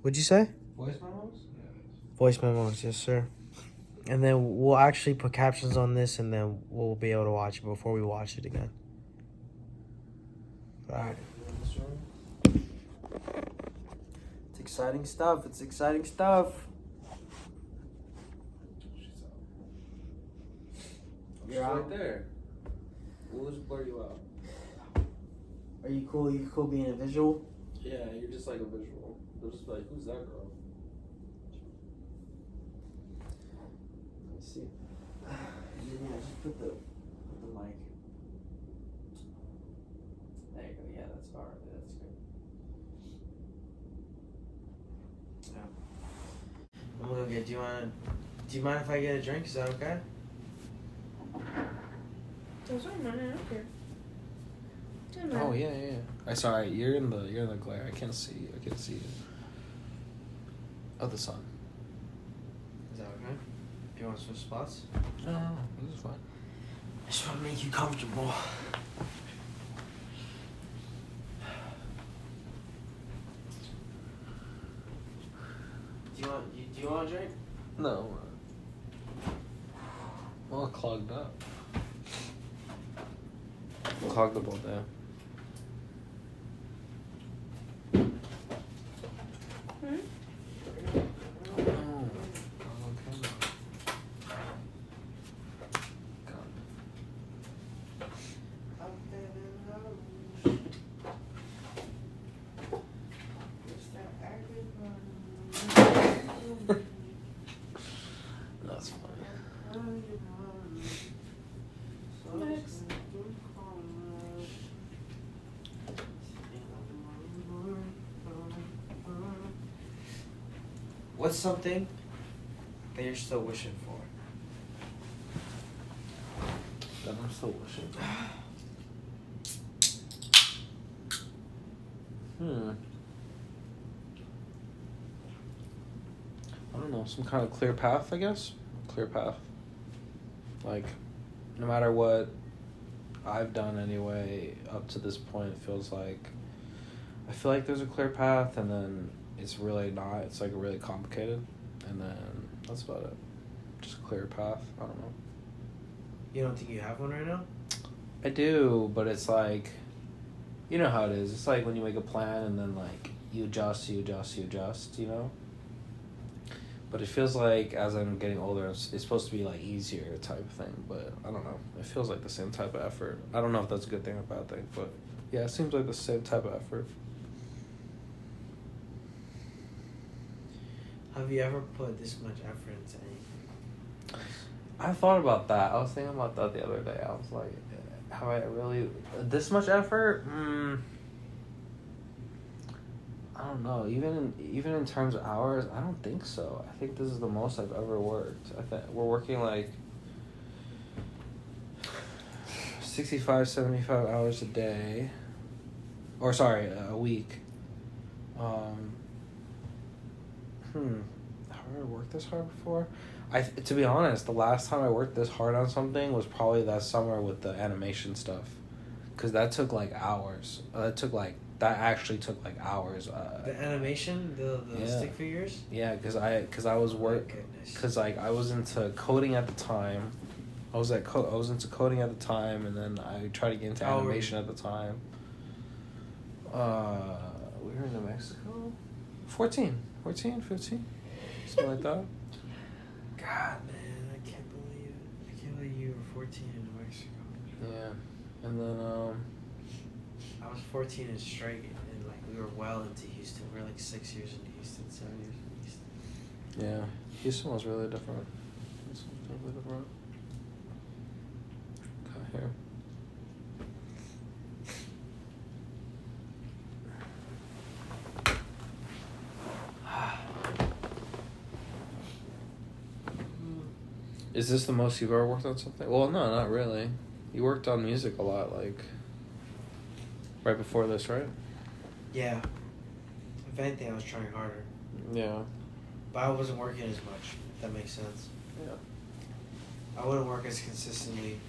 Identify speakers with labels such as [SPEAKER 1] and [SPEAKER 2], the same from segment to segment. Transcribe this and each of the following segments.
[SPEAKER 1] What'd you say?
[SPEAKER 2] Voice memos?
[SPEAKER 1] Voice memos, yes, sir. And then we'll actually put captions on this, and then we'll be able to watch it before we watch it again. All right. It's exciting stuff. It's exciting stuff.
[SPEAKER 2] She's right there. We'll just blur you out.
[SPEAKER 1] Are you cool? You cool being a visual?
[SPEAKER 2] Yeah, you're just like a visual. They'll just be like, who's that girl?
[SPEAKER 1] Let me see. Yeah, just put the mic. There you go. Yeah, that's all right. That's good. Yeah. I'm gonna go get. Do you mind if I get a drink? Is that okay?
[SPEAKER 3] Those are mine. I don't care.
[SPEAKER 2] Oh yeah. I sorry, you're in the glare. I can't see. I can't see you. Oh, the sun.
[SPEAKER 1] Is that okay? Do you want to switch spots?
[SPEAKER 2] No, this is fine.
[SPEAKER 1] I just want to make you comfortable. Do you want a drink?
[SPEAKER 2] No. I'm all clogged up. Clogged up all day. That's funny.
[SPEAKER 1] What's something that you're still wishing for?
[SPEAKER 2] That I'm still wishing for. I don't know, some kind of clear path, I guess. Clear path. Like, no matter what I've done anyway, up to this point, it feels like I feel like there's a clear path, and then it's really not. It's like really complicated, and then that's about it. Just a clear path. I don't know.
[SPEAKER 1] You don't think you have one right now?
[SPEAKER 2] I do, but it's like, you know how it is. It's like when you make a plan and then like you adjust, you know? But it feels like as I'm getting older, it's supposed to be like easier type thing, but I don't know. It feels like the same type of effort. I don't know if that's a good thing or a bad thing, but yeah, it seems like the same type of effort.
[SPEAKER 1] Have you ever put this much effort into anything?
[SPEAKER 2] I thought about that. I was thinking about that the other day. I was like, have I really this much effort? I don't know. Even in terms of hours, I don't think so. I think this is the most I've ever worked. I think we're working like 65, 75 hours a day, or sorry, a week. Have I ever worked this hard before? To be honest, the last time I worked this hard on something was probably that summer with the animation stuff, because that took like hours. That actually took like hours.
[SPEAKER 1] The animation, the
[SPEAKER 2] yeah.
[SPEAKER 1] stick figures.
[SPEAKER 2] Yeah, because I was because like I was into coding at the time. I was into coding at the time, and then I tried to get into animation at the time. We were in New Mexico. 14, 15, something like that.
[SPEAKER 1] God, man, I can't believe you were 14 in New Mexico.
[SPEAKER 2] Yeah, and then
[SPEAKER 1] I was 14 in straight, and like we were well into Houston. We were like 6 years into Houston, 7 years into Houston.
[SPEAKER 2] yeah, Houston was really different. Got here. Is this the most you've ever worked on something? Well, no, not really. You worked on music a lot, like, right before this, right?
[SPEAKER 1] Yeah. If anything, I was trying harder.
[SPEAKER 2] Yeah.
[SPEAKER 1] But I wasn't working as much, if that makes sense.
[SPEAKER 2] Yeah.
[SPEAKER 1] I wouldn't work as consistently.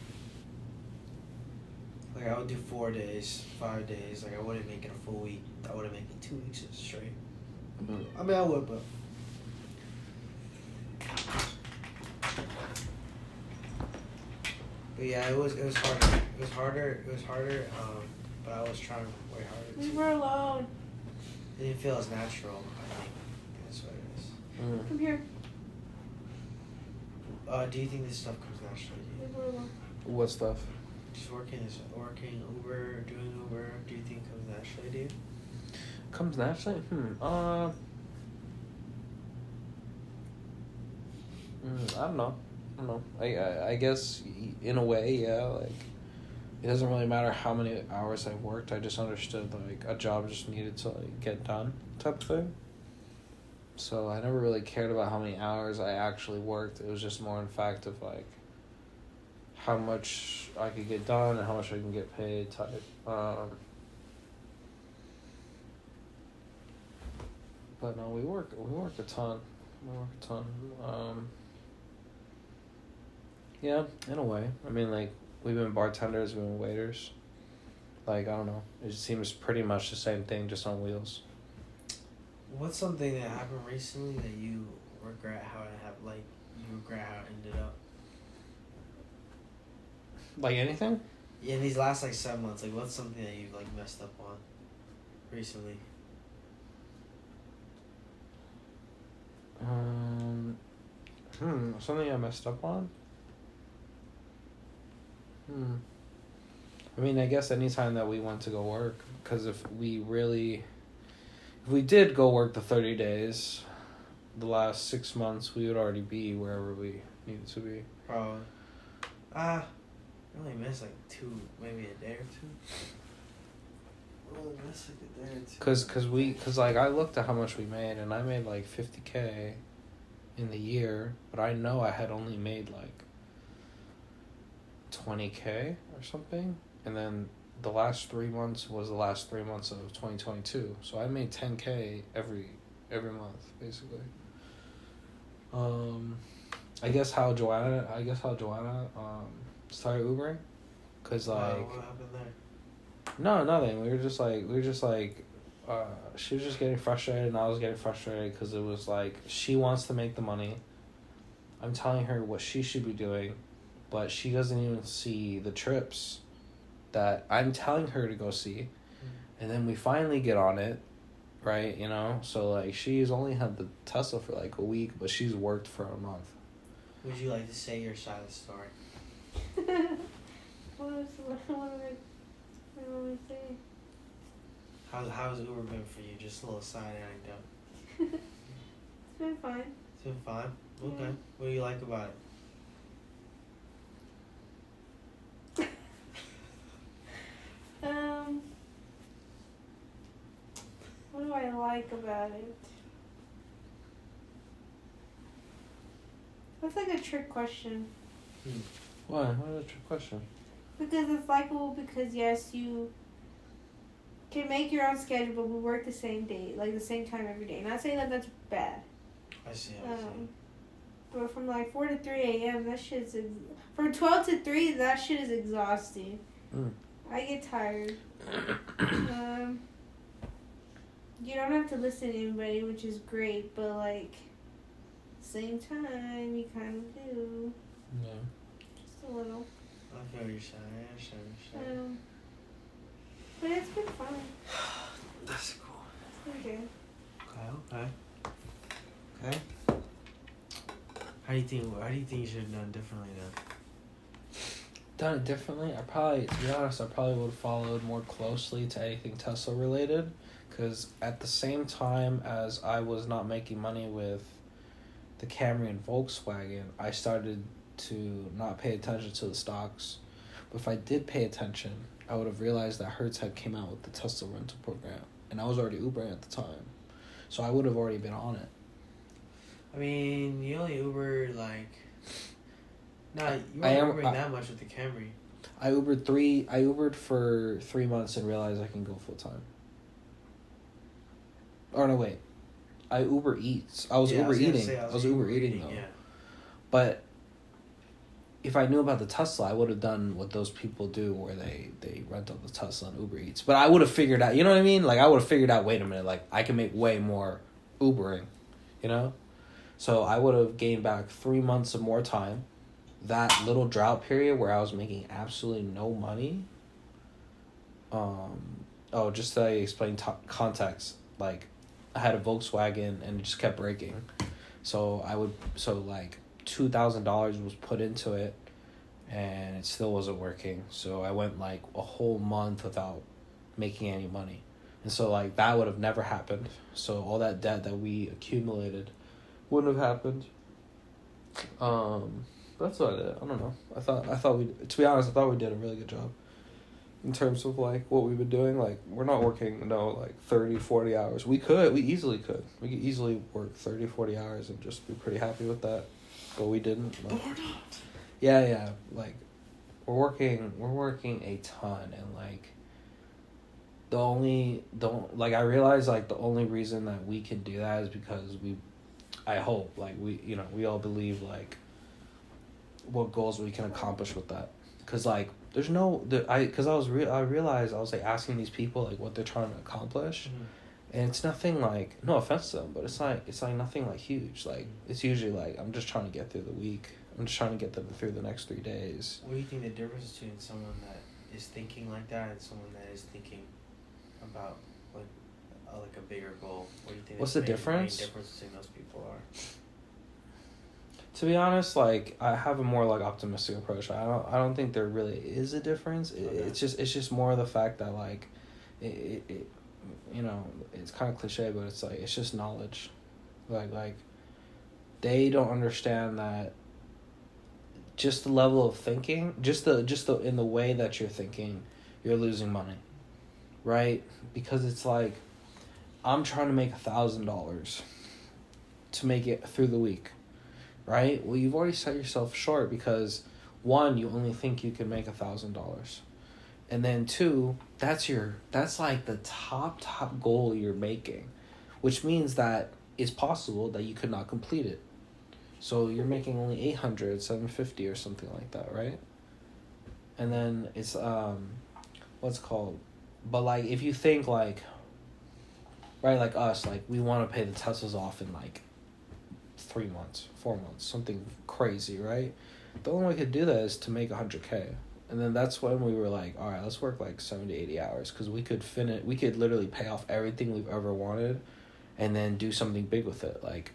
[SPEAKER 1] Like, I would do 4 days, 5 days. Like, I wouldn't make it a full week. I wouldn't make it 2 weeks straight. I mean, I would, but. But yeah, it was harder. It was harder. But I was trying way harder.
[SPEAKER 3] We
[SPEAKER 1] Too.
[SPEAKER 3] were alone.
[SPEAKER 1] It didn't feel as natural. I think that's what it is.
[SPEAKER 3] Come here.
[SPEAKER 1] Do you think this stuff comes naturally to
[SPEAKER 3] We
[SPEAKER 1] you?
[SPEAKER 3] were alone.
[SPEAKER 2] What stuff?
[SPEAKER 1] Just working Uber, doing Uber. Do you think it comes naturally to you?
[SPEAKER 2] Comes naturally? I don't know. I guess in a way, yeah. Like, it doesn't really matter how many hours I worked. I just understood like a job just needed to like get done, type of thing. So I never really cared about how many hours I actually worked. It was just more in fact of like how much I could get done and how much I can get paid type. But no, we work a ton. Yeah, in a way. I mean, like, we've been bartenders, we've been waiters. Like, I don't know. It just seems pretty much the same thing, just on wheels.
[SPEAKER 1] What's something that happened recently that you regret how it happened? Like, you regret how it ended up?
[SPEAKER 2] Like anything?
[SPEAKER 1] Yeah, in these last, like, 7 months, like, what's something that you've, like, messed up on recently?
[SPEAKER 2] Something I messed up on? I mean, I guess anytime that we went to go work, because if we did go work the 30 days, the last 6 months, we would already be wherever we needed to be.
[SPEAKER 1] Probably. I only missed, like, 2, maybe a day or 2. I only missed, like, a day or 2.
[SPEAKER 2] Cause like, I looked at how much we made, and I made, like, $50K in the year, but I know I had only made, like, $20K or something, and then the last 3 months was the last 3 months of 2022, so I made $10K every month basically. I guess how Joanna started Ubering, cause like
[SPEAKER 1] what happened there?
[SPEAKER 2] no, nothing. We were just like she was just getting frustrated and I was getting frustrated because it was like she wants to make the money. I'm telling her what she should be doing, but she doesn't even see the trips that I'm telling her to go see. And then we finally get on it, right? You know? So, like, she's only had the Tesla for, like, a week, but she's worked for a month.
[SPEAKER 1] Would you like to say your side of the story?
[SPEAKER 3] What do I say?
[SPEAKER 1] How's Uber been for you? Just a little side anecdote.
[SPEAKER 3] It's been fine.
[SPEAKER 1] It's been fine? Okay.
[SPEAKER 3] Yeah.
[SPEAKER 1] What do you like about it?
[SPEAKER 3] What do I like about it? That's like a trick question.
[SPEAKER 2] Why? What is a trick question?
[SPEAKER 3] Because it's likable because yes, you can make your own schedule, but we work the same day, like the same time every day. Not saying that that's bad.
[SPEAKER 1] I see.
[SPEAKER 3] But from like 4 to 3 a.m., that shit's from 12 to 3, that shit is exhausting. I get tired. You don't have to listen to anybody, which is great, but like same time, you kind of do.
[SPEAKER 2] Yeah.
[SPEAKER 3] Just a little.
[SPEAKER 1] I feel your side. I understand your side.
[SPEAKER 3] But it's been fun.
[SPEAKER 1] That's cool.
[SPEAKER 3] It's been good.
[SPEAKER 1] Okay. How do you think you should have done differently then?
[SPEAKER 2] Done it differently? To be honest, I probably would have followed more closely to anything Tesla related. Because at the same time as I was not making money with the Camry and Volkswagen, I started to not pay attention to the stocks. But if I did pay attention, I would have realized that Hertz had came out with the Tesla rental program. And I was already Ubering at the time. So I would have already been on it.
[SPEAKER 1] I mean, you only Ubered like... Nah, you weren't Ubering that much with the Camry.
[SPEAKER 2] I Ubered for 3 months and realized I can go full time. Or no, wait. I Uber Eats. I was Uber eating. I was Uber eating though.
[SPEAKER 1] Yeah.
[SPEAKER 2] But if I knew about the Tesla, I would have done what those people do where they rent out the Tesla and Uber Eats. But I would have figured out, you know what I mean? Like, I would have figured out, wait a minute, like, I can make way more Ubering, you know? So I would have gained back 3 months of more time. That little drought period where I was making absolutely no money. Just to explain context, like, I had a Volkswagen and it just kept breaking. So like $2,000 was put into it and it still wasn't working. So I went like a whole month without making any money. And so like that would have never happened. So all that debt that we accumulated wouldn't have happened. That's what I did. I don't know. I thought to be honest, I thought we did a really good job in terms of like what we've been doing. Like, we're not working like 30, 40 hours. We easily could work 30, 40 hours and just be pretty happy with that, but we didn't. Like,
[SPEAKER 1] But we're not.
[SPEAKER 2] yeah, like we're working a ton, and like I realize like the only reason that we can do that is because I hope like we all believe like what goals we can accomplish with that. Because like there's I realized I was like asking these people like what they're trying to accomplish, and it's nothing like, no offense to them, but it's like nothing like huge. Like, it's usually like, I'm just trying to get through the week. I'm just trying to get them through the next 3 days.
[SPEAKER 1] What do you think the difference between someone that is thinking like that and someone that is thinking about like a bigger goal? What do you think?
[SPEAKER 2] What's the difference?
[SPEAKER 1] Main difference between those people are?
[SPEAKER 2] To be honest, like, I have a more like optimistic approach. I don't think there really is a difference.
[SPEAKER 1] Okay.
[SPEAKER 2] It's just more the fact that like, it it's kind of cliche, but it's like, it's just knowledge. Like they don't understand that just the level of thinking, just the in the way that you're thinking, you're losing money, right? Because it's like, I'm trying to make $1,000 to make it through the week, right? Well, you've already set yourself short because, one, you only think you can make $1,000, and then two, that's like the top goal you're making, which means that it's possible that you could not complete it. So you're making only 800, 750 or something like that, right? And then it's what's called, but like if you think like, right, like us, like we want to pay the Teslas off in like 3 months, 4 months, something crazy, right? The only way we could do that is to make 100K. And then that's when we were like, all right, let's work like 70, 80 hours, because we could literally pay off everything we've ever wanted and then do something big with it. Like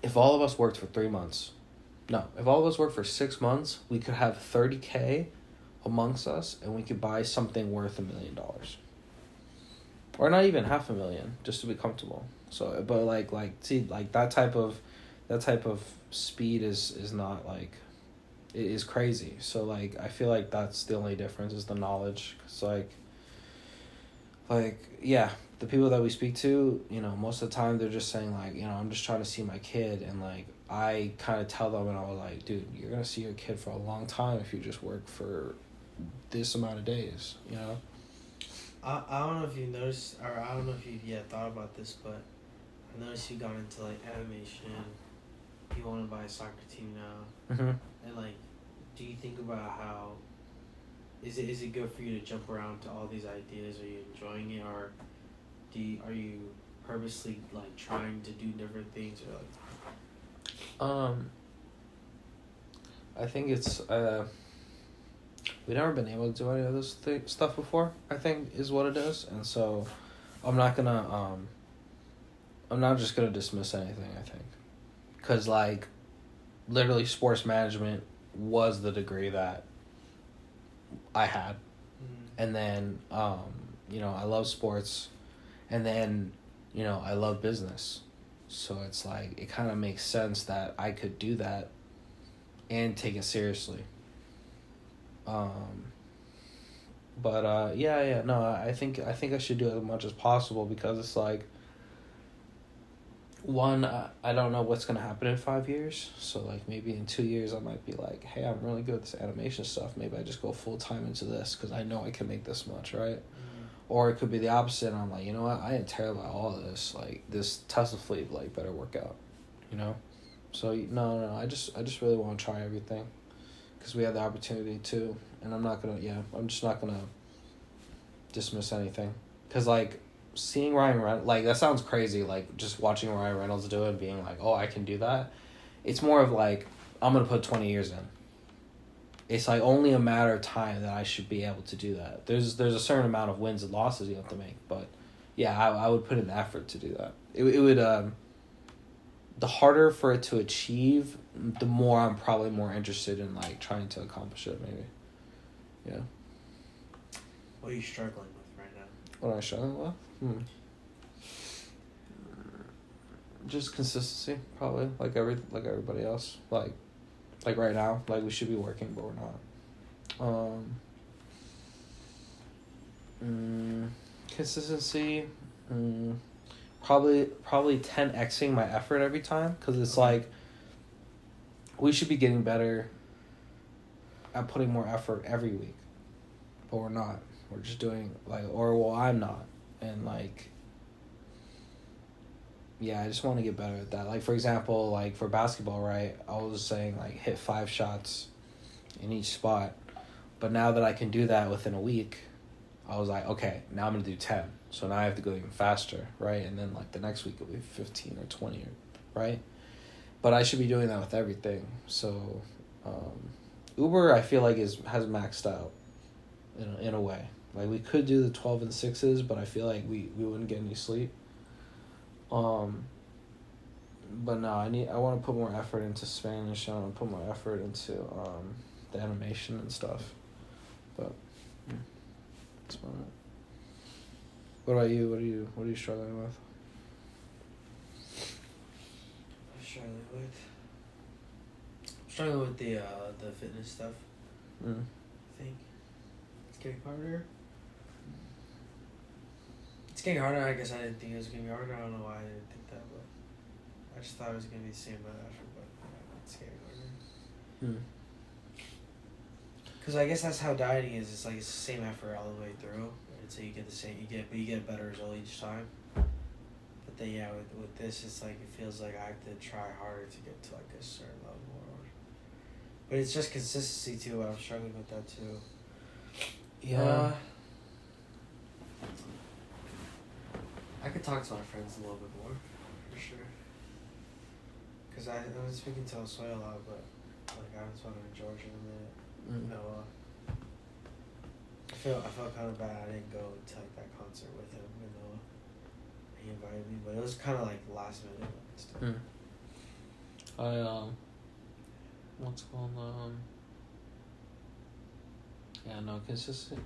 [SPEAKER 2] if all of us worked for 3 months, if all of us worked for 6 months, we could have 30K amongst us and we could buy something worth $1 million. Or not even $500,000, just to be comfortable. So, but see, like that type of speed is not like, it is crazy. So like, I feel like that's the only difference, is the knowledge. Cause like, yeah, the people that we speak to, most of the time they're just saying like, I'm just trying to see my kid. And like, I kind of tell them, and I was like, dude, you're going to see your kid for a long time if you just work for this amount of days,
[SPEAKER 1] I don't know if you noticed, or I don't know if you've yet thought about this, but I noticed you got into like animation. You want to buy a soccer team now.
[SPEAKER 2] Mm-hmm.
[SPEAKER 1] And like, do you think about how is it good for you to jump around to all these ideas? Are you enjoying it, or are you purposely like trying to do different things, or like?
[SPEAKER 2] I think it's we've never been able to do any of this stuff before, I think, is what it is. And so I'm not just gonna dismiss anything, I think, because like literally sports management was the degree that I had. And then I love sports, and then I love business, so it's like it kind of makes sense that I could do that and take it seriously. I think I should do it as much as possible, because it's like, one, I don't know what's going to happen in 5 years. So like maybe in 2 years I might be like, hey, I'm really good at this animation stuff. Maybe I just go full time into this because I know I can make this much, right? Or it could be the opposite. And I'm like, you know what? I am terrible at all of this. Like, this Tesla fleet, like, better work out, So no, I just really want to try everything, because we have the opportunity to. And I'm just not gonna dismiss anything, because like seeing Ryan Reynolds, like, that sounds crazy, like, just watching Ryan Reynolds do it and being like, oh, I can do that. It's more of like, I'm going to put 20 years in. It's like only a matter of time that I should be able to do that. There's a certain amount of wins and losses you have to make, but yeah, I would put in the effort to do that. It would, the harder for it to achieve, the more I'm probably more interested in, like, trying to accomplish it, maybe. Yeah.
[SPEAKER 1] What are you struggling with right now?
[SPEAKER 2] What am I struggling with? Just consistency, probably, like everybody else. Like right now, like, we should be working, but we're not. Consistency. Probably 10xing my effort every time, because it's like, we should be getting better at putting more effort every week, but we're not. We're just doing, like, I'm not, and, like, yeah, I just want to get better at that. Like, for example, like, for basketball, right, I was saying, like, hit 5 shots in each spot, but now that I can do that within a week, I was like, okay, now I'm going to do 10, so now I have to go even faster, right, and then, like, the next week it'll be 15 or 20, right, but I should be doing that with everything. So Uber, I feel like has maxed out in a way. Like, we could do the 12 and 6s, but I feel like we wouldn't get any sleep. But no, I want to put more effort into Spanish. I want to put more effort into the animation and stuff. But yeah, that's about it. What about you? What are you struggling with?
[SPEAKER 1] I'm struggling with the fitness stuff. I think it's getting harder. It's getting harder. I guess I didn't think it was getting harder. I don't know why I didn't think that, but I just thought it was gonna be the same amount of effort. But it's getting harder. Because I guess that's how dieting is. It's like it's the same effort all the way through, and so you get the same. But you get a better result each time. But then yeah, with this, it's like it feels like I have to try harder to get to like a certain level more. But it's just consistency too. I'm struggling with that too.
[SPEAKER 2] Yeah.
[SPEAKER 1] I could talk to my friends a little bit more, for sure. Cause I've been speaking to Osoy a lot, but like I haven't spoken to George in a minute. Noah. I felt kind of bad I didn't go to like that concert with him, and Noah. He invited me, but it was kind of like last minute and stuff.
[SPEAKER 2] What's called yeah, no,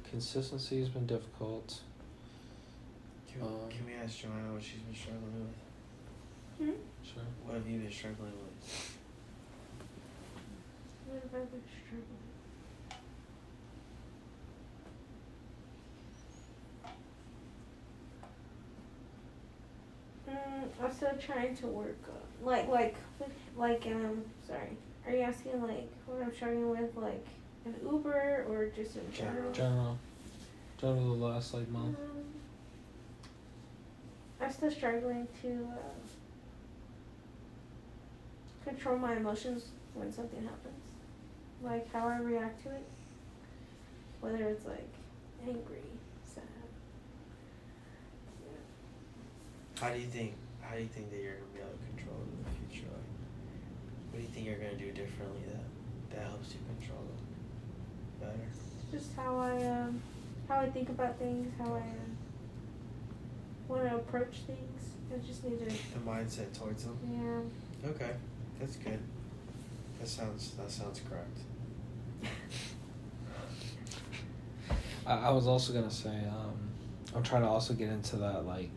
[SPEAKER 2] consistency has been difficult.
[SPEAKER 1] Can we ask Joanna what she's been struggling with?
[SPEAKER 2] Sure.
[SPEAKER 1] What have you been struggling with?
[SPEAKER 3] What have I been struggling with? I'm still trying to work on, sorry. Are you asking, like, what I'm struggling with, like, an Uber, or just in general?
[SPEAKER 2] General the last, like, month.
[SPEAKER 3] I'm still struggling to control my emotions when something happens. Like, how I react to it. Whether it's, like, angry, sad. Yeah.
[SPEAKER 1] How do you think that you're gonna be able to control it in the future? Like, what do you think you're gonna do differently that helps you control it better?
[SPEAKER 3] Just how I think about things, how I want to approach things. I just need to.
[SPEAKER 1] The mindset towards them.
[SPEAKER 3] Yeah.
[SPEAKER 1] Okay, that's good. That sounds correct.
[SPEAKER 2] I was also gonna say, I'm trying to also get into that, like,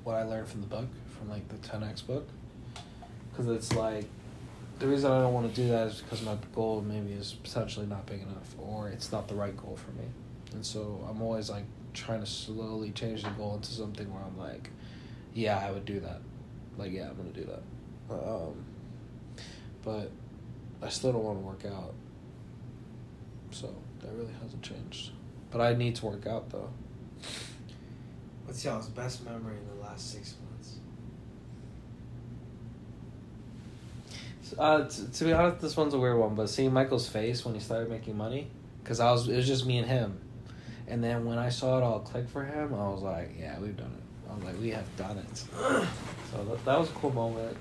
[SPEAKER 2] what I learned from the book, from, like, the 10X book, because it's like, the reason I don't want to do that is because my goal maybe is potentially not big enough, or it's not the right goal for me, and so I'm always, like, trying to slowly change the goal into something where I'm like, yeah, I would do that, like, yeah, I'm gonna do that, but I still don't want to work out, so that really hasn't changed, but I need to work out though.
[SPEAKER 1] What's y'all's best memory in the last 6 months?
[SPEAKER 2] To be honest, this one's a weird one, but seeing Michael's face when he started making money, because it was just me and him, And then when I saw it all click for him, I was like, yeah, we've done it. I was like, we have done it. So that was a cool moment.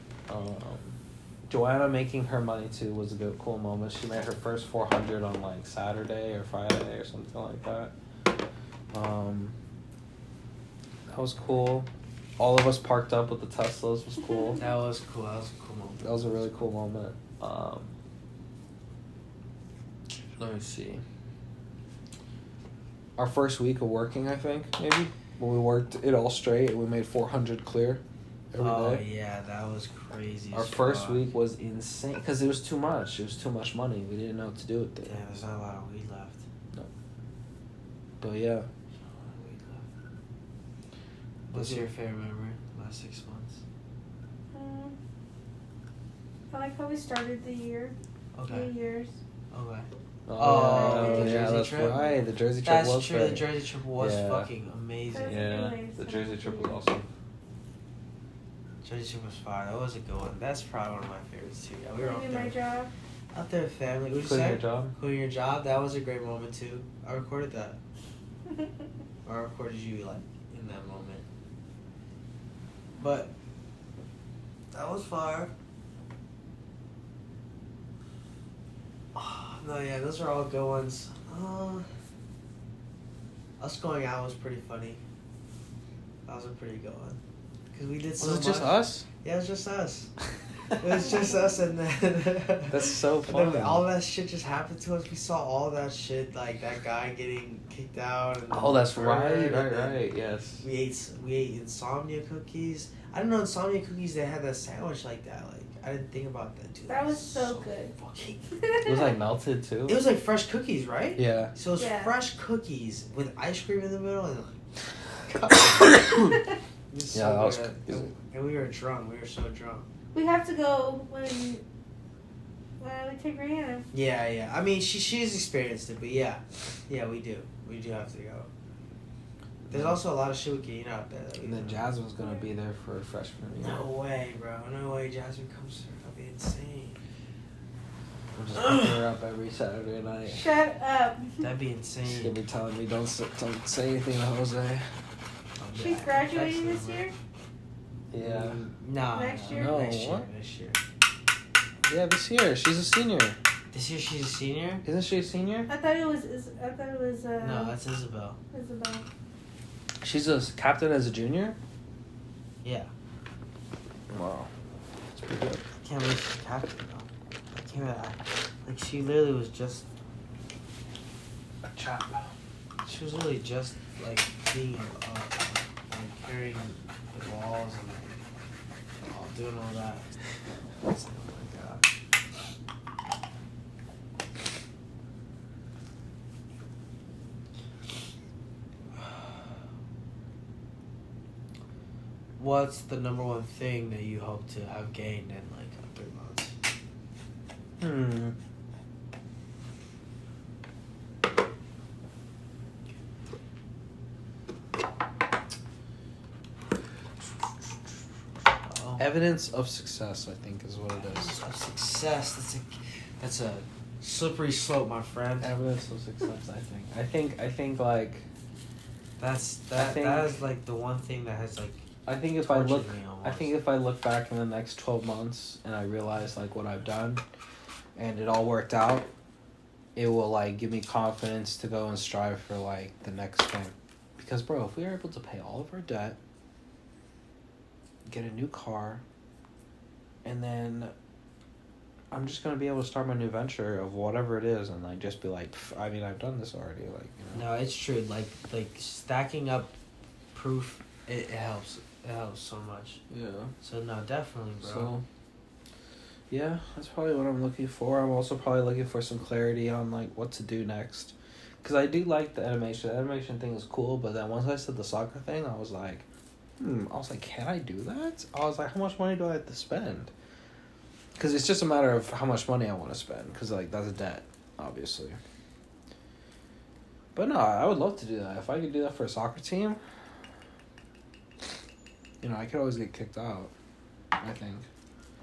[SPEAKER 2] Joanna making her money too was a good cool moment. She made her first 400 on like Saturday or Friday or something like that. That was cool. All of us parked up with the Teslas was cool.
[SPEAKER 1] That was cool. That was a cool moment.
[SPEAKER 2] That was a really cool moment. Let me see. Our first week of working, I think, maybe, when we worked it all straight and we made 400 clear every day.
[SPEAKER 1] Oh yeah, that was crazy.
[SPEAKER 2] Our first week was insane because it was too much. It was too much money. We didn't know what to do with it.
[SPEAKER 1] Yeah, there's not a lot of weed left.
[SPEAKER 2] No. But yeah.
[SPEAKER 1] What's your favorite memory? Last 6 months.
[SPEAKER 3] I like how we started the year.
[SPEAKER 1] Okay.
[SPEAKER 3] New Year's.
[SPEAKER 1] Okay.
[SPEAKER 3] Oh,
[SPEAKER 1] the
[SPEAKER 2] yeah,
[SPEAKER 1] Jersey
[SPEAKER 2] that's
[SPEAKER 1] trip?
[SPEAKER 2] right. The Jersey trip
[SPEAKER 1] That's
[SPEAKER 2] was
[SPEAKER 1] true.
[SPEAKER 2] great.
[SPEAKER 1] The Jersey trip was
[SPEAKER 2] Yeah.
[SPEAKER 1] fucking amazing.
[SPEAKER 3] That's
[SPEAKER 2] Yeah,
[SPEAKER 3] nice.
[SPEAKER 2] the Jersey trip was awesome.
[SPEAKER 1] Jersey trip was fire. That was a good one. That's probably one of my favorites too. Yeah, we were out
[SPEAKER 3] Doing my
[SPEAKER 1] there.
[SPEAKER 3] job.
[SPEAKER 1] Out there with family. What you
[SPEAKER 2] Quitting
[SPEAKER 1] say?
[SPEAKER 2] your job?
[SPEAKER 1] Quitting your job. That was a great moment too. I recorded that. I recorded you like in that moment. But that was fire. Oh, no, yeah, those are all good ones. Us going out was pretty funny. That was a pretty good one. Because we did so
[SPEAKER 2] Was it just
[SPEAKER 1] much.
[SPEAKER 2] us?
[SPEAKER 1] Yeah, it was just us. It was just us, and then
[SPEAKER 2] That's so
[SPEAKER 1] and
[SPEAKER 2] fun.
[SPEAKER 1] then all that shit just happened to us. We saw all that shit, like that guy getting kicked out. And
[SPEAKER 2] Oh, that's right,
[SPEAKER 1] and then
[SPEAKER 2] right, yes.
[SPEAKER 1] We ate insomnia cookies. I didn't know insomnia cookies. They had that sandwich like that. Like I didn't think about that, dude.
[SPEAKER 3] That was so good.
[SPEAKER 1] Fucking.
[SPEAKER 2] It was like melted too.
[SPEAKER 1] It was like fresh cookies, right?
[SPEAKER 2] Yeah.
[SPEAKER 1] So it was
[SPEAKER 3] Yeah.
[SPEAKER 1] fresh cookies with ice cream in the middle, and it was
[SPEAKER 2] Yeah, that was
[SPEAKER 1] good.
[SPEAKER 2] crazy.
[SPEAKER 1] And we were drunk. We were so drunk.
[SPEAKER 3] We have to go when we take Rihanna.
[SPEAKER 1] Yeah, yeah. I mean, she's experienced it, but yeah, we do. We do have to go. There's also a lot of shit we can eat out there. That we
[SPEAKER 2] And then
[SPEAKER 1] know.
[SPEAKER 2] Jasmine's gonna be there for a freshman year.
[SPEAKER 1] No way, bro. No way. Jasmine comes through. That'd be insane.
[SPEAKER 2] I'm just picking her up every Saturday night.
[SPEAKER 3] Shut up.
[SPEAKER 1] That'd be
[SPEAKER 2] She's gonna
[SPEAKER 1] insane.
[SPEAKER 2] be telling me don't say anything to Jose.
[SPEAKER 3] She's graduating this year?
[SPEAKER 2] Yeah.
[SPEAKER 1] No.
[SPEAKER 3] Next year?
[SPEAKER 2] No,
[SPEAKER 1] Next year.
[SPEAKER 2] what?
[SPEAKER 1] Next year.
[SPEAKER 2] Yeah, this year. She's a senior.
[SPEAKER 1] This year she's a senior?
[SPEAKER 2] Isn't she a senior?
[SPEAKER 3] I thought it was
[SPEAKER 1] No, that's Isabel.
[SPEAKER 3] Isabel.
[SPEAKER 2] She's a captain as a junior?
[SPEAKER 1] Yeah.
[SPEAKER 2] Wow. That's pretty good.
[SPEAKER 1] I can't believe she's captain though. I can't believe like she literally was just
[SPEAKER 2] A chap.
[SPEAKER 1] she was literally just like being like carrying the balls and doing all that. It's like, oh my god. What's the number one thing that you hope to have gained in like 3 months? Oh.
[SPEAKER 2] Evidence of success, I think, is what it is.
[SPEAKER 1] Of success. That's a slippery slope, my friend.
[SPEAKER 2] Evidence of success, I think. I think like
[SPEAKER 1] That
[SPEAKER 2] think-
[SPEAKER 1] is like the one thing that has like
[SPEAKER 2] I think if I
[SPEAKER 1] tortured
[SPEAKER 2] look
[SPEAKER 1] me almost.
[SPEAKER 2] I think if I look back in the next 12 months and I realize like what I've done and it all worked out, it will like give me confidence to go and strive for like the next thing. Because bro, if we are able to pay all of our debt, get a new car, and then I'm just gonna be able to start my new venture of whatever it is and like just be like, "Pff, I mean I've done this already, like, you know.
[SPEAKER 1] No, it's true. Like stacking up proof, it helps. It helps so much.
[SPEAKER 2] Yeah.
[SPEAKER 1] So no, definitely, bro.
[SPEAKER 2] So, yeah, that's probably what I'm looking for. I'm also probably looking for some clarity on like what to do next, because I do like the animation. The animation thing is cool, but then once I said the soccer thing, I was like, can I do that? I was like, how much money do I have to spend? Because it's just a matter of how much money I want to spend, because like that's a debt, obviously. But no, I would love to do that. If I could do that for a soccer team, you know, I could always get kicked out, I think.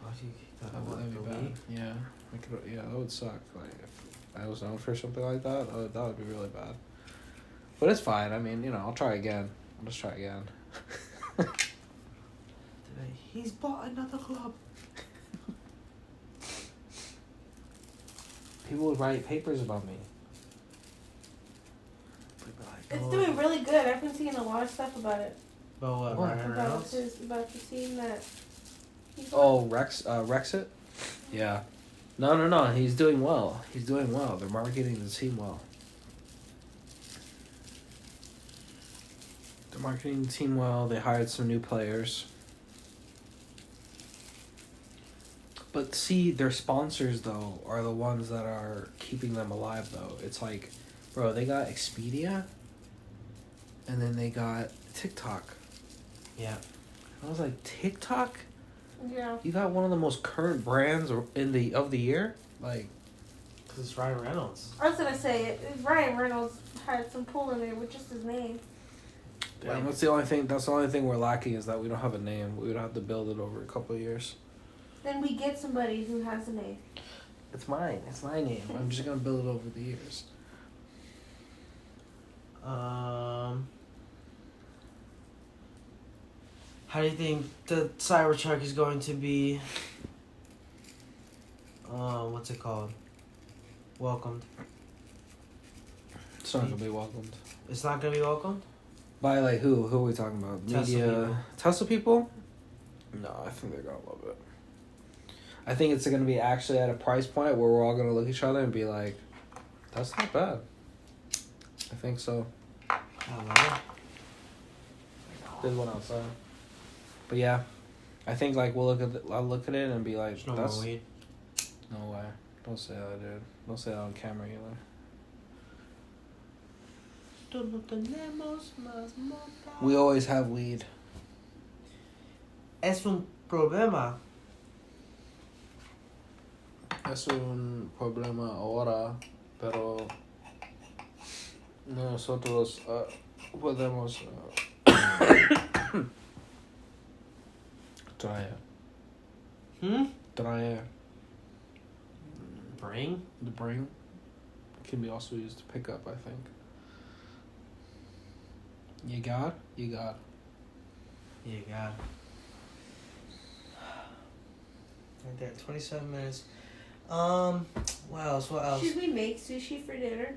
[SPEAKER 1] Why do you kick that
[SPEAKER 2] That
[SPEAKER 1] out?
[SPEAKER 2] would be
[SPEAKER 1] The
[SPEAKER 2] bad.
[SPEAKER 1] league?
[SPEAKER 2] Yeah, I could. Yeah, that would suck. Like if I was known for something like that, that would be really bad. But it's fine. I mean, I'll try again. I'll just try again.
[SPEAKER 1] He's bought another club.
[SPEAKER 2] People would write papers about me.
[SPEAKER 3] It's doing really good. I've been seeing a lot of stuff about it.
[SPEAKER 1] About what?
[SPEAKER 2] What?
[SPEAKER 1] Ryan
[SPEAKER 3] About
[SPEAKER 1] Reynolds?
[SPEAKER 3] about the scene that.
[SPEAKER 2] Oh, Rexit? Yeah. No. He's doing well. They're marketing the team well. They hired some new players. But see, their sponsors, though, are the ones that are keeping them alive, though. It's like, bro, they got Expedia, and then they got TikTok.
[SPEAKER 1] Yeah.
[SPEAKER 2] I was like, TikTok?
[SPEAKER 3] Yeah.
[SPEAKER 2] You got one of the most current brands of the year? Like,
[SPEAKER 1] Because it's Ryan Reynolds.
[SPEAKER 3] I was gonna say Ryan Reynolds had some pull in there with just his name.
[SPEAKER 2] damn, that's the only thing we're lacking is that we don't have a name. We would have to build it over a couple of years.
[SPEAKER 3] Then we get somebody who has a name.
[SPEAKER 2] It's mine. It's my name. I'm just gonna build it over the years.
[SPEAKER 1] How do you think the Cybertruck is going to be? What's it called? Welcomed.
[SPEAKER 2] It's not gonna be welcomed.
[SPEAKER 1] It's not gonna be welcomed.
[SPEAKER 2] By like who? Who are we talking about?
[SPEAKER 1] Tesla
[SPEAKER 2] Media.
[SPEAKER 1] people.
[SPEAKER 2] Tesla people? No, I think they're gonna love it. I think it's gonna be actually at a price point where we're all gonna look at each other and be like, "That's not bad." I think so.
[SPEAKER 1] I don't know.
[SPEAKER 2] There's one outside. But yeah, I think like I'll look at it and be like,
[SPEAKER 1] There's no
[SPEAKER 2] "That's
[SPEAKER 1] more weed.
[SPEAKER 2] no way." Don't say that, dude. Don't say that on camera either. We always have weed.
[SPEAKER 1] Es un problema.
[SPEAKER 2] Es un problema ahora, pero nosotros podemos traer. Traer.
[SPEAKER 1] Bring?
[SPEAKER 2] The bring can be also used to pick up, I think. You got?
[SPEAKER 1] Yeah, God. Right there, 27 minutes. What else?
[SPEAKER 3] Should we make sushi for dinner?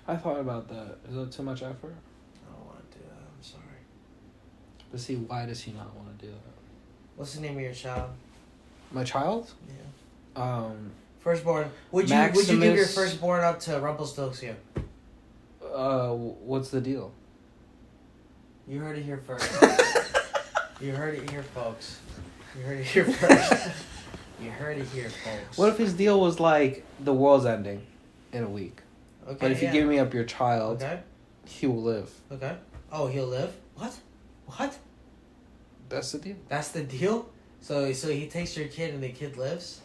[SPEAKER 2] I thought about that. Is that too much effort?
[SPEAKER 1] I don't want to do that. I'm sorry.
[SPEAKER 2] But see, why does he not want to do that?
[SPEAKER 1] What's the name of your child?
[SPEAKER 2] My child?
[SPEAKER 1] Yeah. Firstborn. Would you give your
[SPEAKER 2] Maximus-
[SPEAKER 1] firstborn up to Rumpelstiltskin?
[SPEAKER 2] What's the deal?
[SPEAKER 1] You heard it here first. You heard it here, folks. You heard it here first. You heard it here, folks.
[SPEAKER 2] What if his deal was like the world's ending in a week?
[SPEAKER 1] Okay.
[SPEAKER 2] But if you give me up your child,
[SPEAKER 1] Okay.
[SPEAKER 2] he will live.
[SPEAKER 1] Okay. Oh, he'll live. What?
[SPEAKER 2] That's the deal.
[SPEAKER 1] That's the deal. So he takes your kid and the kid lives.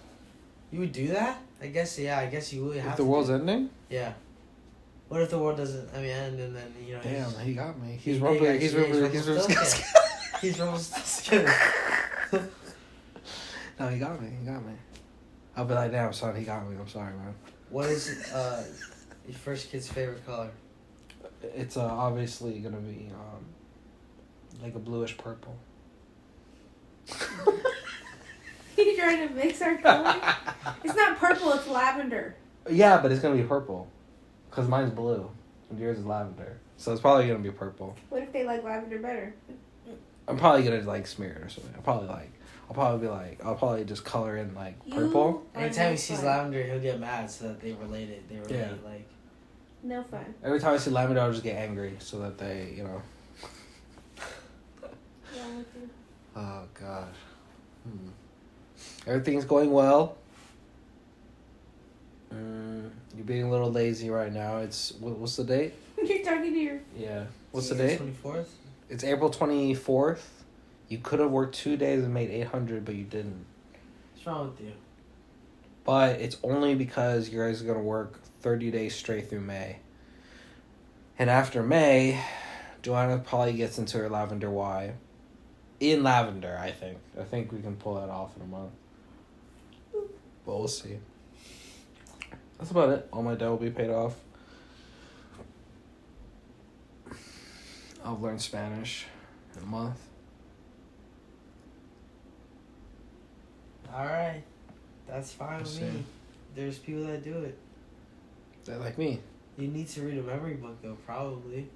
[SPEAKER 1] You would do that? I guess. Yeah. I guess you would have.
[SPEAKER 2] If the world's ending?
[SPEAKER 1] Yeah. What if the world doesn't? End and then
[SPEAKER 2] Damn, he got me. He's
[SPEAKER 1] He's
[SPEAKER 2] rumbling. He's
[SPEAKER 1] Rumpelstiltskin. He's Rumpelstiltskin.
[SPEAKER 2] No, he got me. I'll be like, damn, son, he got me. I'm sorry, man.
[SPEAKER 1] What is your first kid's favorite color?
[SPEAKER 2] It's obviously gonna be like a bluish purple.
[SPEAKER 3] You trying to mix our colors? It's not purple. It's lavender.
[SPEAKER 2] Yeah, but it's gonna be purple, cause mine's blue and yours is lavender. So it's probably gonna be purple.
[SPEAKER 3] What if they like lavender better?
[SPEAKER 2] I'm probably gonna like smear it or something. I'll probably just color in like purple.
[SPEAKER 1] Anytime he sees lavender, he'll get mad so that they relate.
[SPEAKER 2] Yeah.
[SPEAKER 1] Like.
[SPEAKER 3] No fun.
[SPEAKER 2] Every time I see lavender, I'll just get angry so that they,
[SPEAKER 3] Yeah, I'm with you.
[SPEAKER 2] Oh God. Everything's going well. You're being a little lazy right now. What's the date?
[SPEAKER 3] You're talking to your.
[SPEAKER 2] Yeah. What's the date?
[SPEAKER 1] 24th.
[SPEAKER 2] It's April 24th. You could have worked 2 days and made 800, but you didn't.
[SPEAKER 1] What's wrong with you?
[SPEAKER 2] But it's only because you guys are gonna work 30 days straight through May. And after May, Joanna probably gets into her lavender Y. In lavender, I think. I think we can pull that off in a month. But we'll see. That's about it. All my debt will be paid off. I'll learn Spanish in a month.
[SPEAKER 1] Alright. That's fine with
[SPEAKER 2] Let's
[SPEAKER 1] me.
[SPEAKER 2] see.
[SPEAKER 1] There's people that do it.
[SPEAKER 2] They're like me.
[SPEAKER 1] You need to read a memory book though, probably.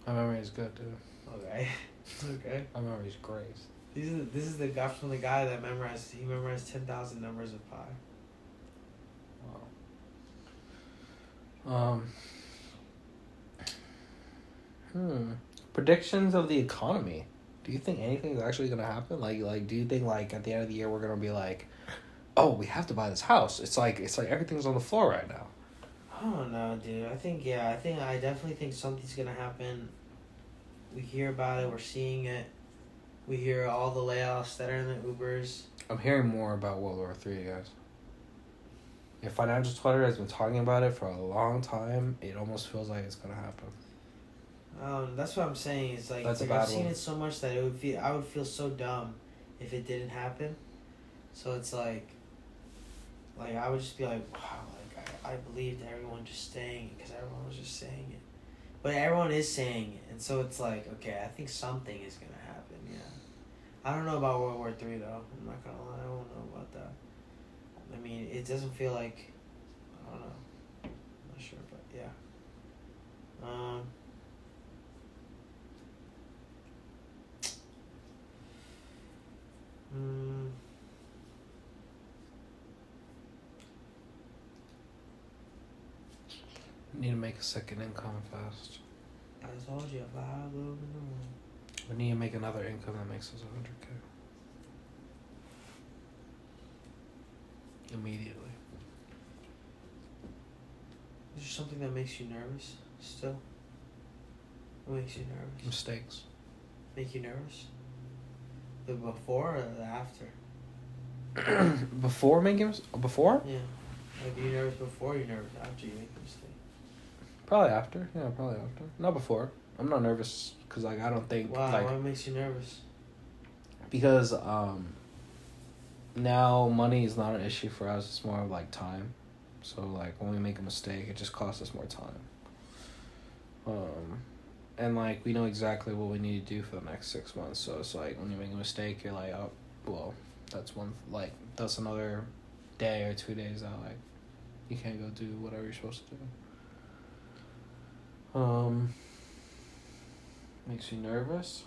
[SPEAKER 2] My memory is good, dude.
[SPEAKER 1] Okay. Okay.
[SPEAKER 2] My memory is great.
[SPEAKER 1] This is the guy from the guy that he memorized 10,000 numbers of pi.
[SPEAKER 2] Wow. Predictions of the economy. Do you think anything's actually gonna happen? Like, do you think like at the end of the year we're gonna be like, oh, we have to buy this house? It's like everything's on the floor right now.
[SPEAKER 1] I don't know, dude. I definitely think something's gonna happen. We hear about it. We're seeing it. We hear all the layoffs that are in the Ubers.
[SPEAKER 2] I'm hearing more about World War III, guys. Your financial Twitter has been talking about it for a long time. It almost feels like it's gonna happen.
[SPEAKER 1] That's what I'm saying. It's like,
[SPEAKER 2] That's a
[SPEAKER 1] I've
[SPEAKER 2] bad
[SPEAKER 1] seen
[SPEAKER 2] one.
[SPEAKER 1] it so much that I would feel so dumb if it didn't happen. So it's like I would just be like, wow, like I believed everyone just saying it because everyone was just saying it, but everyone is saying it, and so it's like, okay, I think something is gonna happen. Yeah, I don't know about World War III though. I'm not gonna lie, I don't know about that. I mean, it doesn't feel like, I don't know. I'm not sure, but yeah.
[SPEAKER 2] We need to make a second income fast.
[SPEAKER 1] I told you if I had a little bit more.
[SPEAKER 2] We need to make another income that makes us 100K. Immediately.
[SPEAKER 1] Is there something that makes you nervous still? What makes you nervous?
[SPEAKER 2] Mistakes.
[SPEAKER 1] Make you nervous? The before or the after?
[SPEAKER 2] Before?
[SPEAKER 1] Yeah. Like, are you nervous before or you nervous after you make a mistake?
[SPEAKER 2] Probably after. Yeah, probably after. Not before. I'm not nervous because I don't think
[SPEAKER 1] Why? What makes you nervous?
[SPEAKER 2] because now money is not an issue for us. It's more of like time. So like when we make a mistake, it just costs us more time. And like we know exactly what we need to do for the next 6 months. So it's like when you make a mistake, you're like, oh, well, that's another day or 2 days out. Like you can't go do whatever you're supposed to do. Makes you nervous.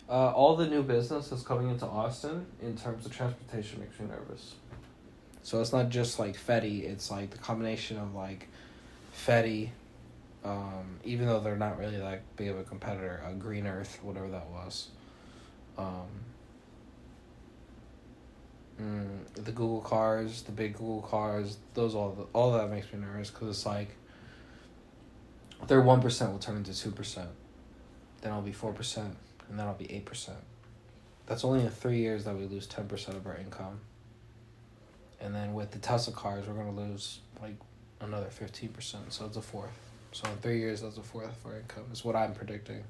[SPEAKER 2] All the new business that's coming into Austin in terms of transportation makes me nervous. So it's not just like Fetty, it's like the combination of like Fetty, even though they're not really that big of a competitor, Green Earth, whatever that was. The Google cars, the big Google cars, all that makes me nervous because it's like their 1% will turn into 2%, then it'll be 4%, and then it'll be 8%. That's only in 3 years that we lose 10% of our income. And then with the Tesla cars, we're gonna lose like another 15%, so it's a fourth. So in 3 years, that's a fourth of our income. Is what I'm predicting.